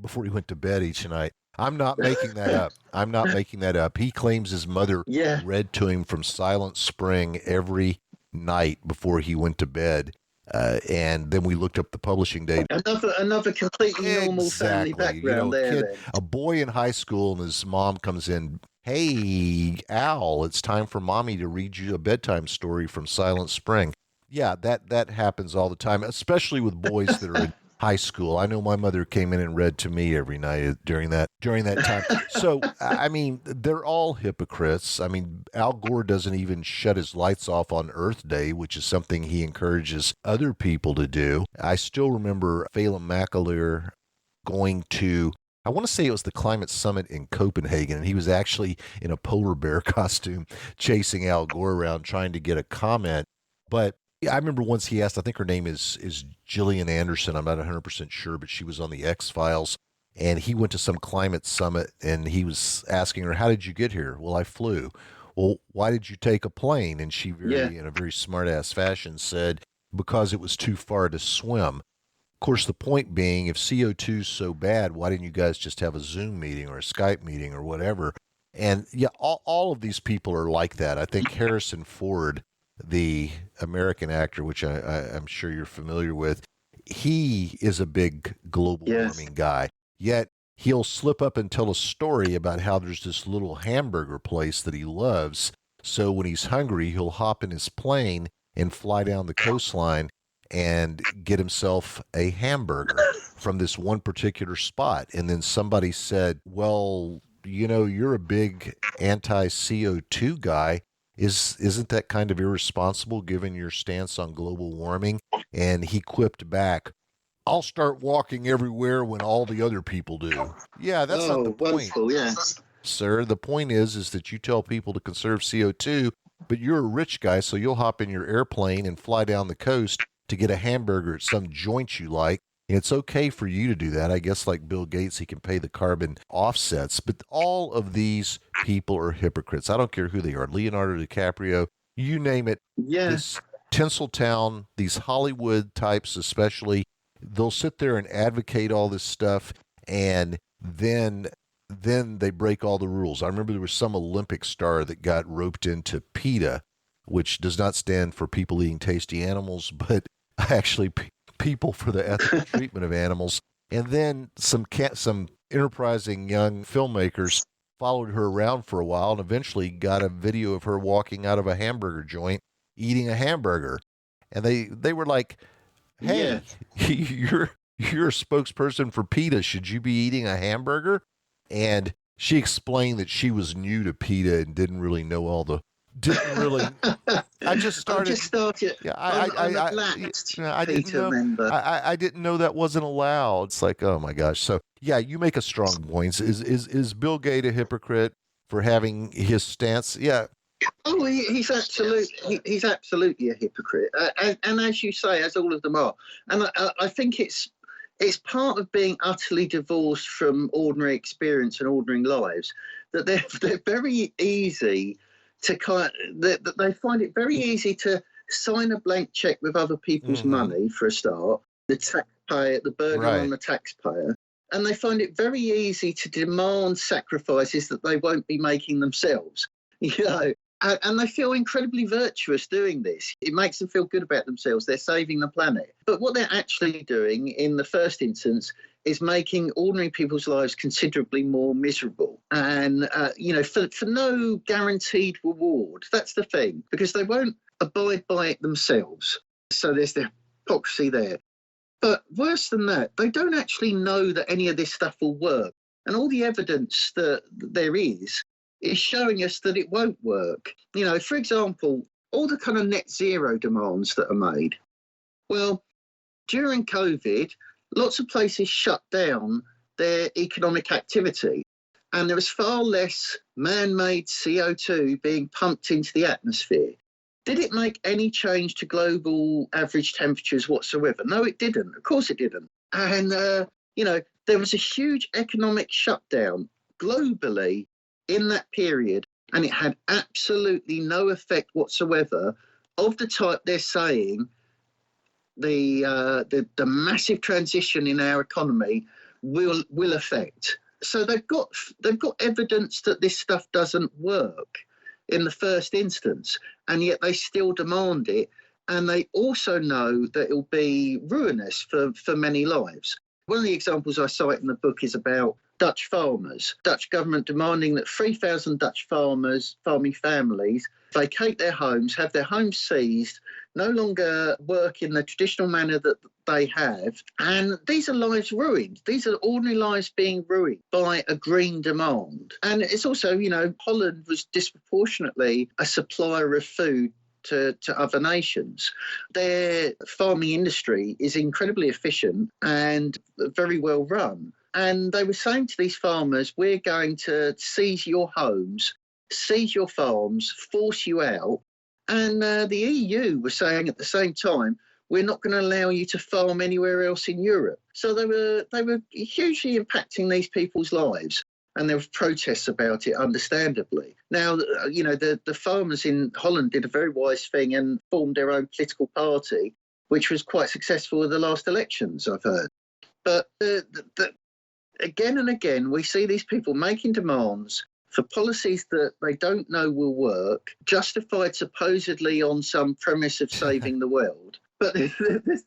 before he went to bed each night. I'm not making that up. He claims his mother read to him from Silent Spring every night before he went to bed. And then we looked up the publishing date. Another completely normal family background there. A boy in high school, and his mom comes in, "Hey, Al, it's time for Mommy to read you a bedtime story from Silent Spring." Yeah, that happens all the time, especially with boys that are in high school. I know my mother came in and read to me every night during that time. So, I mean, they're all hypocrites. I mean, Al Gore doesn't even shut his lights off on Earth Day, which is something he encourages other people to do. I still remember Phelim McAleer going to, I want to say it was the climate summit in Copenhagen, and he was actually in a polar bear costume chasing Al Gore around trying to get a comment. But I remember once he asked, I think her name is Gillian Anderson, I'm not 100% sure, but she was on the X-Files, and he went to some climate summit, and he was asking her, "How did you get here?" "Well, I flew." "Well, why did you take a plane?" And she in a very smart-ass fashion said, "Because it was too far to swim." Of course, the point being, if CO2 is so bad, why didn't you guys just have a Zoom meeting or a Skype meeting or whatever? And yeah, all of these people are like that. I think Harrison Ford, the American actor, which I'm sure you're familiar with, he is a big global Yes. warming guy. Yet he'll slip up and tell a story about how there's this little hamburger place that he loves. So when he's hungry, he'll hop in his plane and fly down the coastline and get himself a hamburger from this one particular spot. And then somebody said, well, you're a big anti-CO2 guy. Isn't that kind of irresponsible given your stance on global warming? And he quipped back, I'll start walking everywhere when all the other people do. Yeah, that's not the point, wonderful, yeah. sir. The point is that you tell people to conserve CO2, but you're a rich guy, so you'll hop in your airplane and fly down the coast to get a hamburger at some joint you like. And it's okay for you to do that. I guess like Bill Gates, he can pay the carbon offsets. But all of these people are hypocrites. I don't care who they are. Leonardo DiCaprio, you name it. Yeah. This Tinseltown, these Hollywood types especially, they'll sit there and advocate all this stuff, and then they break all the rules. I remember there was some Olympic star that got roped into PETA, which does not stand for people eating tasty animals, but actually people for the ethical treatment of animals. And then some enterprising young filmmakers followed her around for a while and eventually got a video of her walking out of a hamburger joint eating a hamburger. And they were like, hey, you're a spokesperson for PETA. Should you be eating a hamburger? And she explained that she was new to PETA and didn't really know I just started. Yeah, I didn't know. I didn't know that wasn't allowed. It's like, oh my gosh. So yeah, you make a strong point. Is Bill Gates a hypocrite for having his stance? Yeah. Oh, he's absolutely a hypocrite, and as you say, as all of them are. And I think it's part of being utterly divorced from ordinary experience and ordinary lives that they're very easy to they find it very easy to sign a blank check with other people's money for a start, the burden on the taxpayer, and they find it very easy to demand sacrifices that they won't be making themselves. And they feel incredibly virtuous doing this. It makes them feel good about themselves. They're saving the planet. But what they're actually doing in the first instance is making ordinary people's lives considerably more miserable. And, for no guaranteed reward. That's the thing, because they won't abide by it themselves. So there's the hypocrisy there. But worse than that, they don't actually know that any of this stuff will work. And all the evidence that there is showing us that it won't work. For example, all the kind of net zero demands that are made. Well, during COVID, lots of places shut down their economic activity, and there was far less man-made CO2 being pumped into the atmosphere. Did it make any change to global average temperatures whatsoever? No, it didn't. Of course it didn't. And, there was a huge economic shutdown globally in that period, and it had absolutely no effect whatsoever of the type they're saying the massive transition in our economy will affect. So they've got evidence that this stuff doesn't work in the first instance, and yet they still demand it, and they also know that it'll be ruinous for many lives. One of the examples I cite in the book is about Dutch farmers. Dutch government demanding that 3,000 Dutch farming families vacate their homes, have their homes seized, no longer work in the traditional manner that they have. And these are lives ruined. These are ordinary lives being ruined by a green demand. And it's also, Holland was disproportionately a supplier of food to other nations. Their farming industry is incredibly efficient and very well run. And they were saying to these farmers, we're going to seize your homes, seize your farms, force you out. And the EU was saying at the same time, we're not going to allow you to farm anywhere else in Europe. So they were hugely impacting these people's lives. And there were protests about it, understandably. Now, the farmers in Holland did a very wise thing and formed their own political party, which was quite successful in the last elections, I've heard. But again and again, we see these people making demands for policies that they don't know will work, justified supposedly on some premise of saving the world. But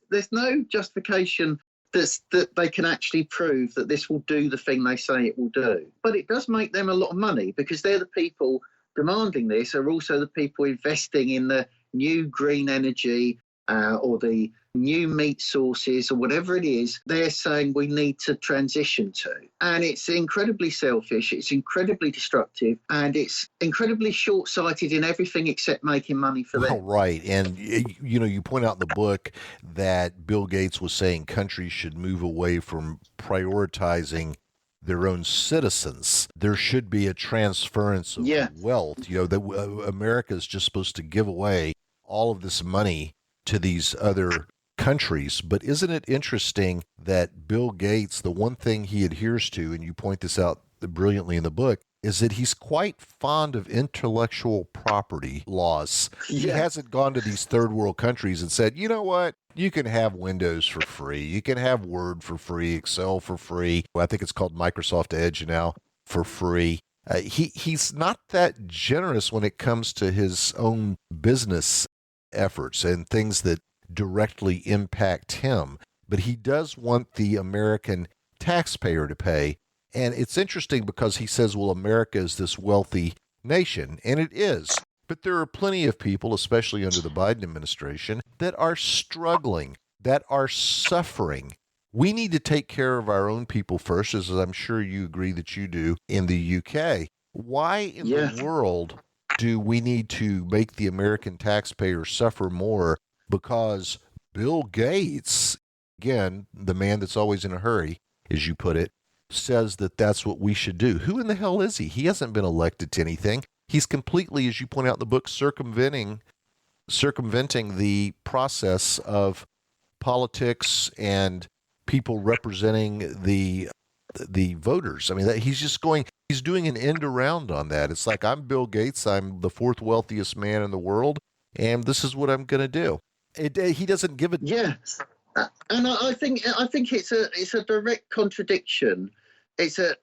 there's no justification that they can actually prove that this will do the thing they say it will do. But it does make them a lot of money, because they're the people demanding this are also the people investing in the new green energy or the new meat sources or whatever it is they're saying we need to transition to. And it's incredibly selfish, it's incredibly destructive, and it's incredibly short-sighted in everything except making money for them. Right. And, you point out in the book that Bill Gates was saying countries should move away from prioritizing their own citizens. There should be a transference of wealth. That America is just supposed to give away all of this money to these other countries. But isn't it interesting that Bill Gates, the one thing he adheres to, and you point this out brilliantly in the book, is that he's quite fond of intellectual property laws. He hasn't gone to these third world countries and said, you know what, you can have Windows for free, you can have Word for free, Excel for free, I think it's called Microsoft Edge now, for free. He's not that generous when it comes to his own business efforts and things that directly impact him. But he does want the American taxpayer to pay. And it's interesting because he says, well, America is this wealthy nation, and it is. But there are plenty of people, especially under the Biden administration, that are struggling, that are suffering. We need to take care of our own people first, as I'm sure you agree that you do in the UK. Why in the world do we need to make the American taxpayer suffer more because Bill Gates, again, the man that's always in a hurry, as you put it, says that that's what we should do? Who in the hell is he? He hasn't been elected to anything. He's completely, as you point out in the book, circumventing the process of politics and people representing the voters. I mean, he's doing an end around on that. It's like, I'm Bill Gates, I'm the fourth wealthiest man in the world, and this is what I'm going to do. He doesn't give it. Yeah, and I think it's a direct contradiction. It's a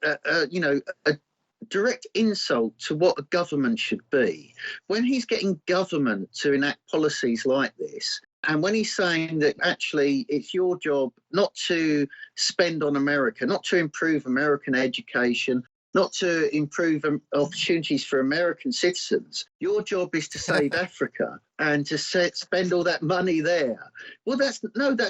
direct insult to what a government should be. When he's getting government to enact policies like this, and when he's saying that actually it's your job not to spend on America, not to improve American education, not to improve opportunities for American citizens, your job is to save Africa and to spend all that money there. Well, that's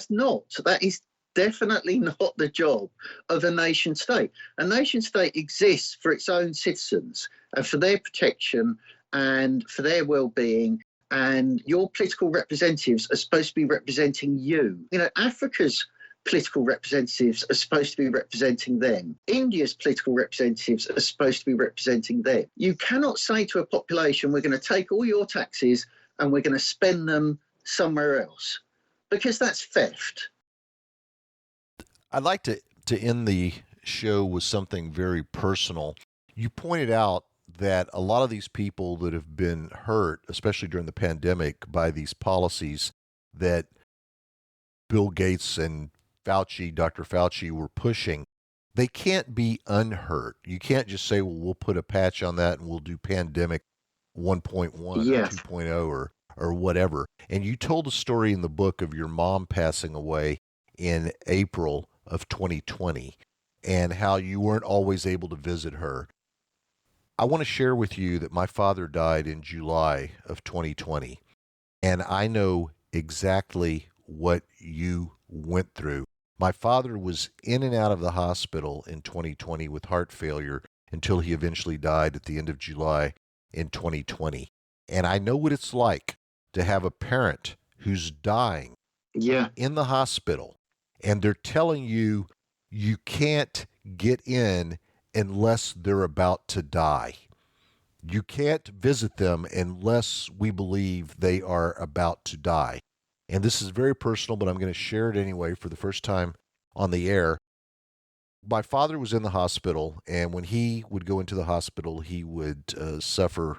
not. That is definitely not the job of a nation state. A nation state exists for its own citizens and for their protection and for their well-being. And your political representatives are supposed to be representing you. Africa's political representatives are supposed to be representing them. India's political representatives are supposed to be representing them. You cannot say to a population, we're going to take all your taxes and we're going to spend them somewhere else, because that's theft. I'd like to end the show with something very personal. You pointed out that a lot of these people that have been hurt, especially during the pandemic, by these policies that Bill Gates and Dr. Fauci were pushing, they can't be unhurt. You can't just say, well, we'll put a patch on that and we'll do pandemic 1.1 or 2.0 or whatever. And you told a story in the book of your mom passing away in April of 2020 and how you weren't always able to visit her. I want to share with you that my father died in July of 2020, and I know exactly what you went through. My father was in and out of the hospital in 2020 with heart failure until he eventually died at the end of July in 2020. And I know what it's like to have a parent who's dying in the hospital, and they're telling you you can't get in unless they're about to die. You can't visit them unless we believe they are about to die. And this is very personal, but I'm going to share it anyway for the first time on the air. My father was in the hospital, and when he would go into the hospital, he would suffer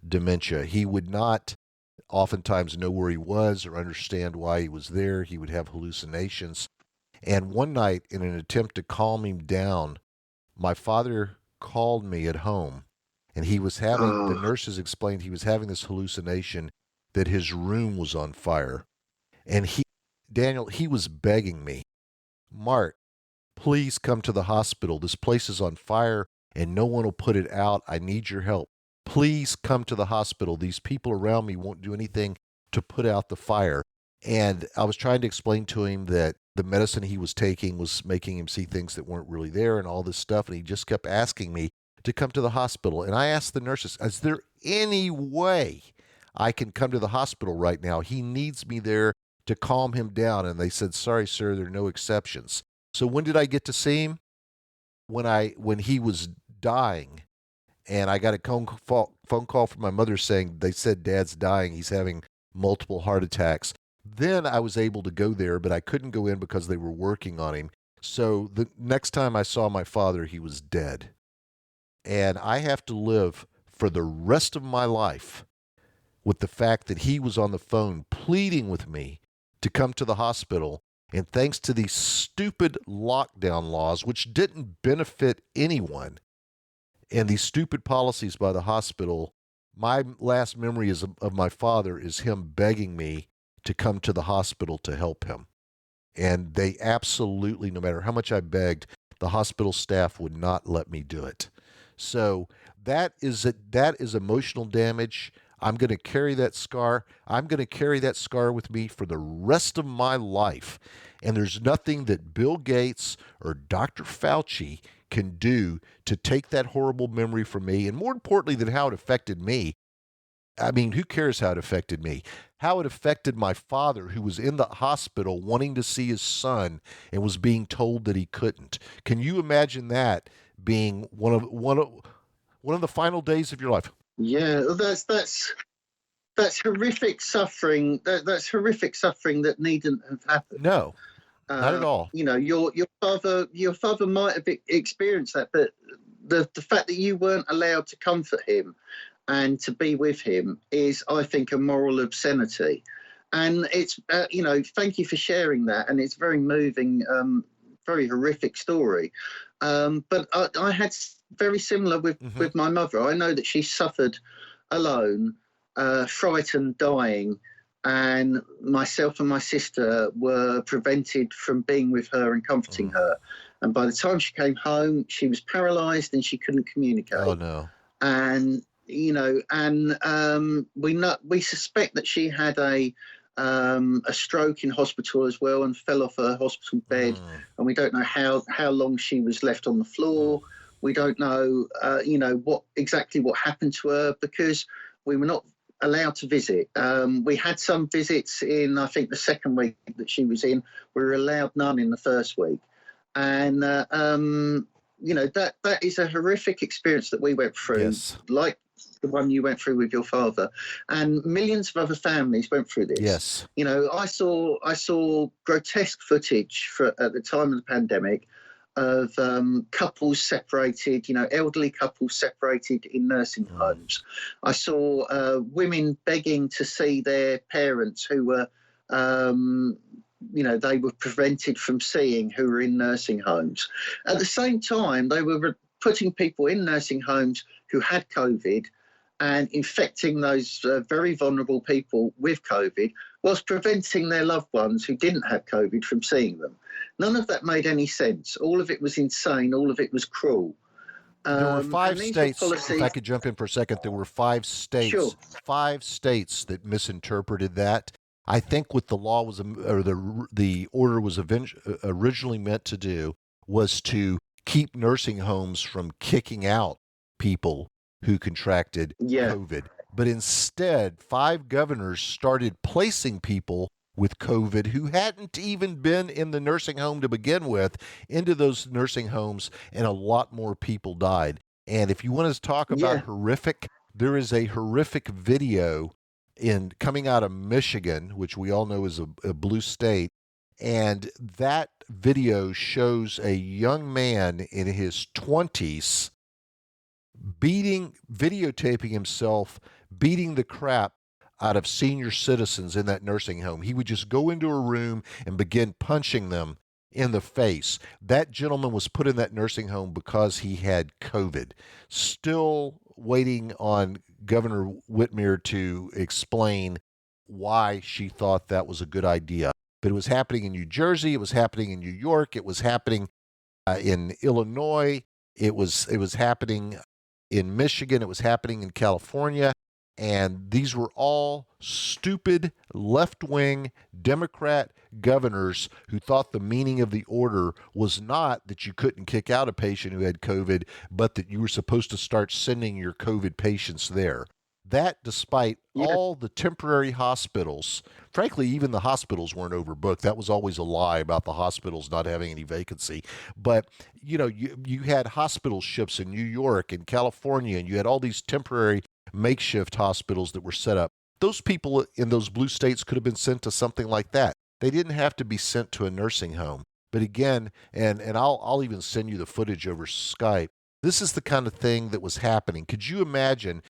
dementia. He would not oftentimes know where he was or understand why he was there. He would have hallucinations. And one night, in an attempt to calm him down, my father called me at home And he was having, the Oh, nurses explained he was having this hallucination that his room was on fire. And Daniel, he was begging me, Mark, please come to the hospital. This place is on fire and no one will put it out. I need your help. Please come to the hospital. These people around me won't do anything to put out the fire. And I was trying to explain to him that the medicine he was taking was making him see things that weren't really there and all this stuff. And he just kept asking me to come to the hospital. And I asked the nurses, is there any way I can come to the hospital right now? He needs me there to calm him down. And they said, sorry, sir, there are no exceptions. So when did I get to see him? When he was dying, and I got a phone call from my mother saying they said Dad's dying. He's having multiple heart attacks. Then I was able to go there, but I couldn't go in because they were working on him. So the next time I saw my father, he was dead. And I have to live for the rest of my life with the fact that he was on the phone pleading with me to come to the hospital. And thanks to these stupid lockdown laws, which didn't benefit anyone, and these stupid policies by the hospital, my last memory of my father is him begging me to come to the hospital to help him. And they absolutely, no matter how much I begged, the hospital staff would not let me do it. So that is emotional damage. I'm going to carry that scar. I'm going to carry that scar with me for the rest of my life. And there's nothing that Bill Gates or Dr. Fauci can do to take that horrible memory from me. And more importantly than how it affected me, I mean, who cares how it affected me? How it affected my father, who was in the hospital wanting to see his son and was being told that he couldn't. Can you imagine that being one of the final days of your life? yeah, that's horrific suffering. That's horrific suffering that needn't have happened. No, not at all. You know, your father might have experienced that, but the fact that you weren't allowed to comfort him and to be with him is, I think, a moral obscenity. And it's, thank you for sharing that. And it's very moving, very horrific story. But I had very similar with my mother. I know that she suffered alone, frightened, dying, and myself and my sister were prevented from being with her and comforting her. And by the time she came home, she was paralyzed and she couldn't communicate. Oh no! And we suspect that she had a stroke in hospital as well and fell off her hospital bed. And we don't know how long she was left on the floor. We don't know, what happened to her because we were not allowed to visit. We had some visits in, I think, the second week that she was in. We were allowed none in the first week. And, that is a horrific experience that we went through, Yes. like the one you went through with your father. And millions of other families went through this. Yes. You know, I saw grotesque footage at the time of the pandemic of couples separated, elderly couples separated in nursing homes. I saw women begging to see their parents who were, they were prevented from seeing, who were in nursing homes. At the same time, they were putting people in nursing homes who had COVID and infecting those very vulnerable people with COVID, whilst preventing their loved ones who didn't have COVID from seeing them. None of that made any sense. All of it was insane. All of it was cruel. There were 5 states, policies. if I could jump in for a second, there were 5 states, Sure. 5 states that misinterpreted that. I think what the law was, or the order was originally meant to do was to keep nursing homes from kicking out people who contracted COVID. But instead, 5 governors started placing people with COVID who hadn't even been in the nursing home to begin with into those nursing homes, and a lot more people died. And if you want to talk about horrific, there is a horrific video coming out of Michigan, which we all know is a blue state. And that video shows a young man in his 20s videotaping himself, beating the crap out of senior citizens in that nursing home. He would just go into a room and begin punching them in the face. That gentleman was put in that nursing home because he had COVID. Still waiting on Governor Whitmer to explain why she thought that was a good idea. But it was happening in New Jersey. It was happening in New York. It was happening in Illinois. It was happening in Michigan. It was happening in California. And these were all stupid left-wing Democrat governors who thought the meaning of the order was not that you couldn't kick out a patient who had COVID, but that you were supposed to start sending your COVID patients there. That, despite all the temporary hospitals, frankly, even the hospitals weren't overbooked. That was always a lie about the hospitals not having any vacancy. But, you had hospital ships in New York and California, and you had all these temporary makeshift hospitals that were set up. Those people in those blue states could have been sent to something like that. They didn't have to be sent to a nursing home. But again, and I'll even send you the footage over Skype. This is the kind of thing that was happening. Could you imagine,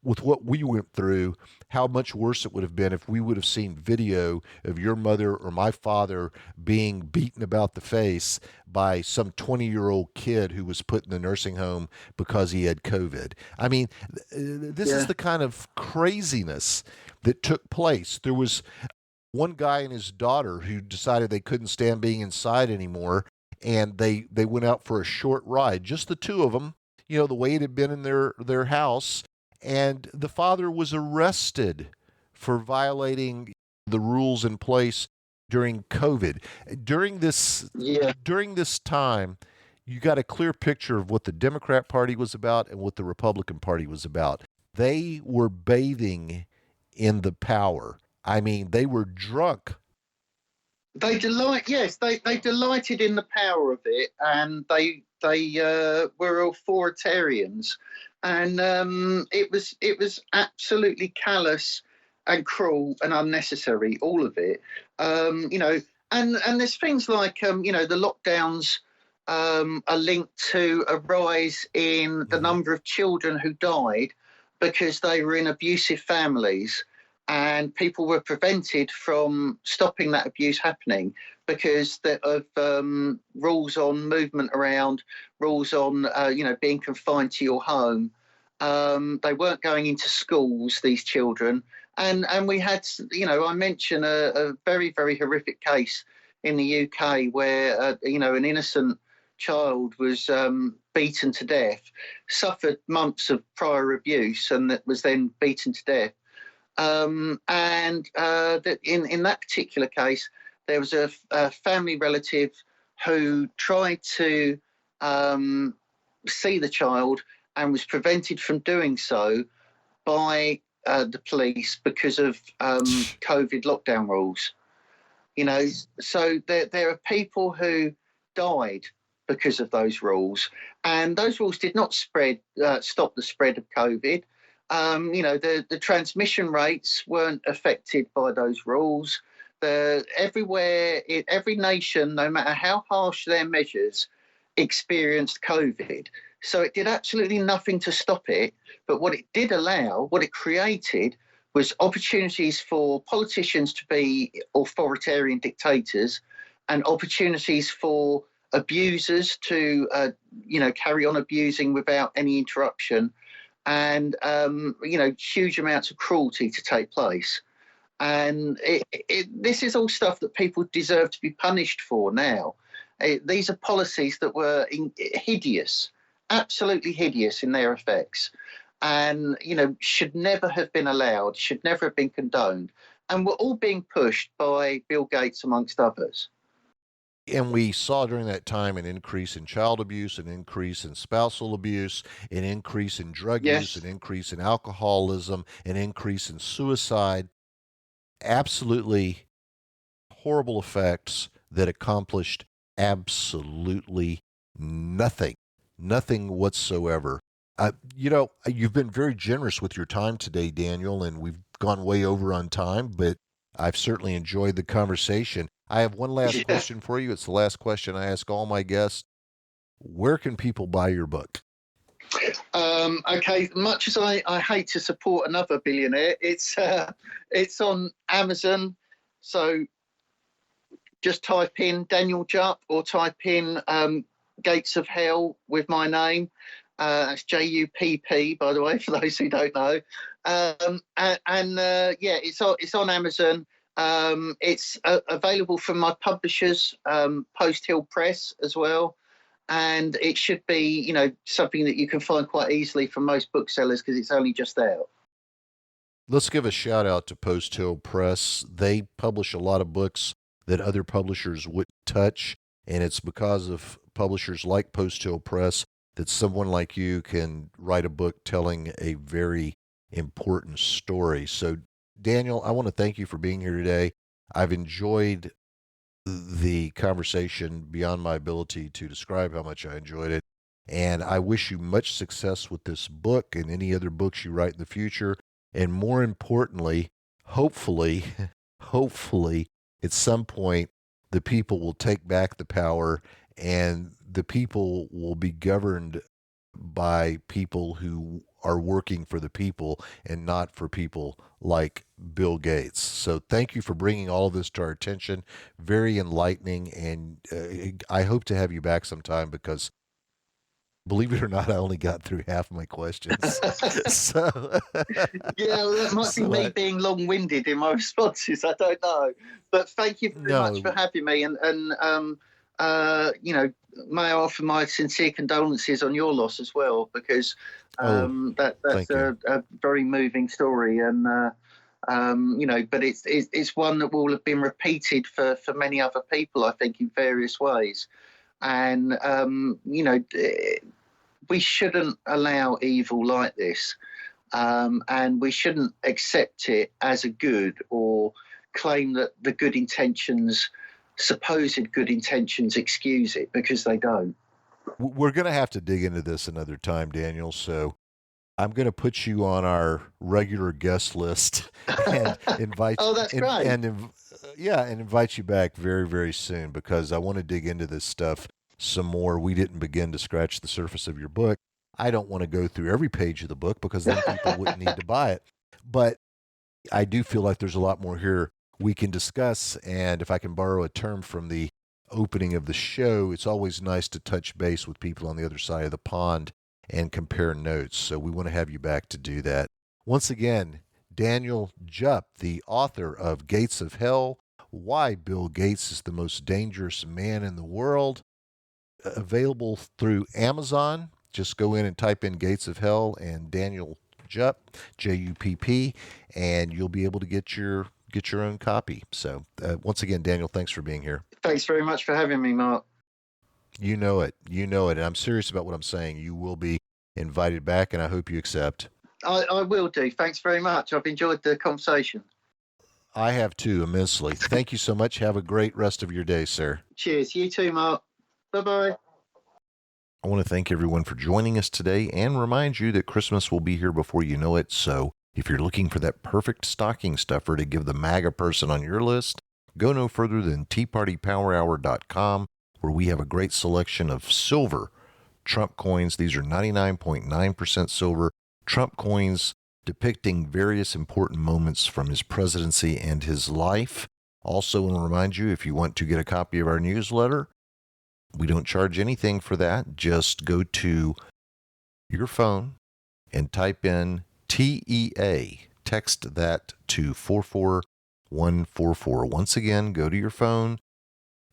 with what we went through, how much worse it would have been if we would have seen video of your mother or my father being beaten about the face by some 20-year-old kid who was put in the nursing home because he had COVID? I mean, this is the kind of craziness that took place. There was one guy and his daughter who decided they couldn't stand being inside anymore, and they went out for a short ride, just the two of them, the way it had been in their house. And the father was arrested for violating the rules in place during COVID. During this time, you got a clear picture of what the Democrat Party was about and what the Republican Party was about. They were bathing in the power. I mean, they were drunk. They delighted in the power of it, and they were authoritarians. And it was absolutely callous and cruel and unnecessary, all of it. And there's things like the lockdowns are linked to a rise in the number of children who died because they were in abusive families, and people were prevented from stopping that abuse happening because of rules on movement around, rules on being confined to your home. They weren't going into schools, these children, and we had, I mentioned a very, very horrific case in the UK where an innocent child was beaten to death, suffered months of prior abuse, and that was then beaten to death. And that in that particular case, there was a family relative who tried to see the child and was prevented from doing so by the police because of COVID lockdown rules. So there are people who died because of those rules, and those rules did not stop the spread of COVID. The transmission rates weren't affected by those rules. Every nation, no matter how harsh their measures, experienced COVID. So it did absolutely nothing to stop it. But what it did allow, what it created, was opportunities for politicians to be authoritarian dictators, and opportunities for abusers to, carry on abusing without any interruption, and huge amounts of cruelty to take place. And this is all stuff that people deserve to be punished for now. These are policies that were hideous, absolutely hideous in their effects, and should never have been allowed, should never have been condoned, and were all being pushed by Bill Gates amongst others. And we saw during that time an increase in child abuse, an increase in spousal abuse, an increase in drug use, an increase in alcoholism, an increase in suicide. Absolutely horrible effects that accomplished absolutely nothing whatsoever. You've been very generous with your time today, Daniel, and we've gone way over on time, but I've certainly enjoyed the conversation. I have one last question for you. It's the last question I ask all my guests. Where can people buy your book? Okay, much as I hate to support another billionaire, it's on Amazon. So just type in Daniel Jupp or type in Gates of Hell with my name, That's Jupp, by the way, for those who don't know. It's on Amazon. It's available from my publishers, Post Hill Press, as well. And it should be, something that you can find quite easily from most booksellers because it's only just out. Let's give a shout out to Post Hill Press. They publish a lot of books that other publishers wouldn't touch, and it's because of publishers like Post Hill Press that someone like you can write a book telling a very important story. So, Daniel, I want to thank you for being here today. I've enjoyed the conversation beyond my ability to describe how much I enjoyed it, and I wish you much success with this book and any other books you write in the future. And more importantly, hopefully, at some point, the people will take back the power and the people will be governed by people who are working for the people and not for people like Bill Gates. So thank you for bringing all of this to our attention. Very enlightening. And I hope to have you back sometime because, believe it or not, I only got through half my questions. So that might be me being long-winded in my responses. I don't know, but thank you very much for having me. And may I offer my sincere condolences on your loss as well, because that's a very moving story, and but it's one that will have been repeated for many other people, I think, in various ways. And, we shouldn't allow evil like this. And we shouldn't accept it as a good or claim that the supposed good intentions excuse it, because they don't. We're going to have to dig into this another time, Daniel. So I'm going to put you on our regular guest list and invite great. And invite you back very, very soon, because I want to dig into this stuff some more. We didn't begin to scratch the surface of your book. I don't want to go through every page of the book because then people wouldn't need to buy it. But I do feel like there's a lot more here we can discuss. And if I can borrow a term from the opening of the show, it's always nice to touch base with people on the other side of the pond and compare notes. So we want to have you back to do that. Once again, Daniel Jupp, the author of Gates of Hell, Why Bill Gates is the Most Dangerous Man in the World, available through Amazon. Just go in and type in Gates of Hell and Daniel Jupp, Jupp, and you'll be able to get your own copy. So once again, Daniel, thanks for being here. Thanks very much for having me, Mark. You know it. And I'm serious about what I'm saying. You will be invited back, and I hope you accept. I will do. Thanks very much. I've enjoyed the conversation. I have too, immensely. Thank you so much. Have a great rest of your day, sir. Cheers. You too, Mark. Bye-bye. I want to thank everyone for joining us today and remind you that Christmas will be here before you know it. So if you're looking for that perfect stocking stuffer to give the MAGA person on your list, go no further than TeaPartyPowerHour.com, where we have a great selection of silver Trump coins. These are 99.9% silver Trump coins depicting various important moments from his presidency and his life. Also, I want to remind you, if you want to get a copy of our newsletter, we don't charge anything for that. Just go to your phone and type in TEA. Text that to 44144. Once again, go to your phone,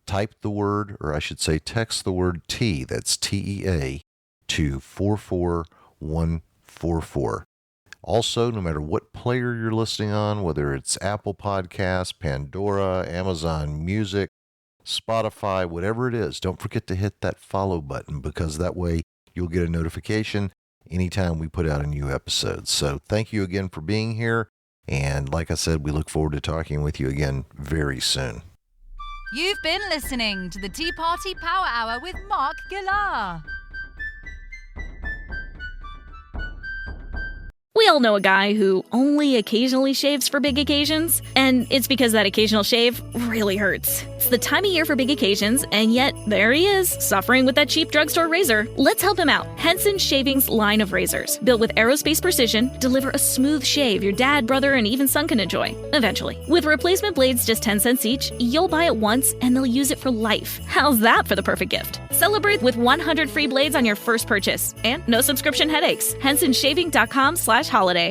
type the word, or I should say text the word T, that's TEA, to 44144. Also, no matter what player you're listening on, whether it's Apple Podcasts, Pandora, Amazon Music, Spotify, whatever it is, don't forget to hit that follow button, because that way you'll get a notification anytime we put out a new episode. So thank you again for being here. And like I said, we look forward to talking with you again very soon. You've been listening to the Tea Party Power Hour with Mark Gillar. We all know a guy who only occasionally shaves for big occasions, and it's because that occasional shave really hurts. It's the time of year for big occasions, and yet there he is, suffering with that cheap drugstore razor. Let's help him out. Henson Shaving's line of razors, built with aerospace precision, deliver a smooth shave your dad, brother, and even son can enjoy, eventually. With replacement blades just 10 cents each, you'll buy it once and they'll use it for life. How's that for the perfect gift? Celebrate with 100 free blades on your first purchase and no subscription headaches. HensonShaving.com/holiday.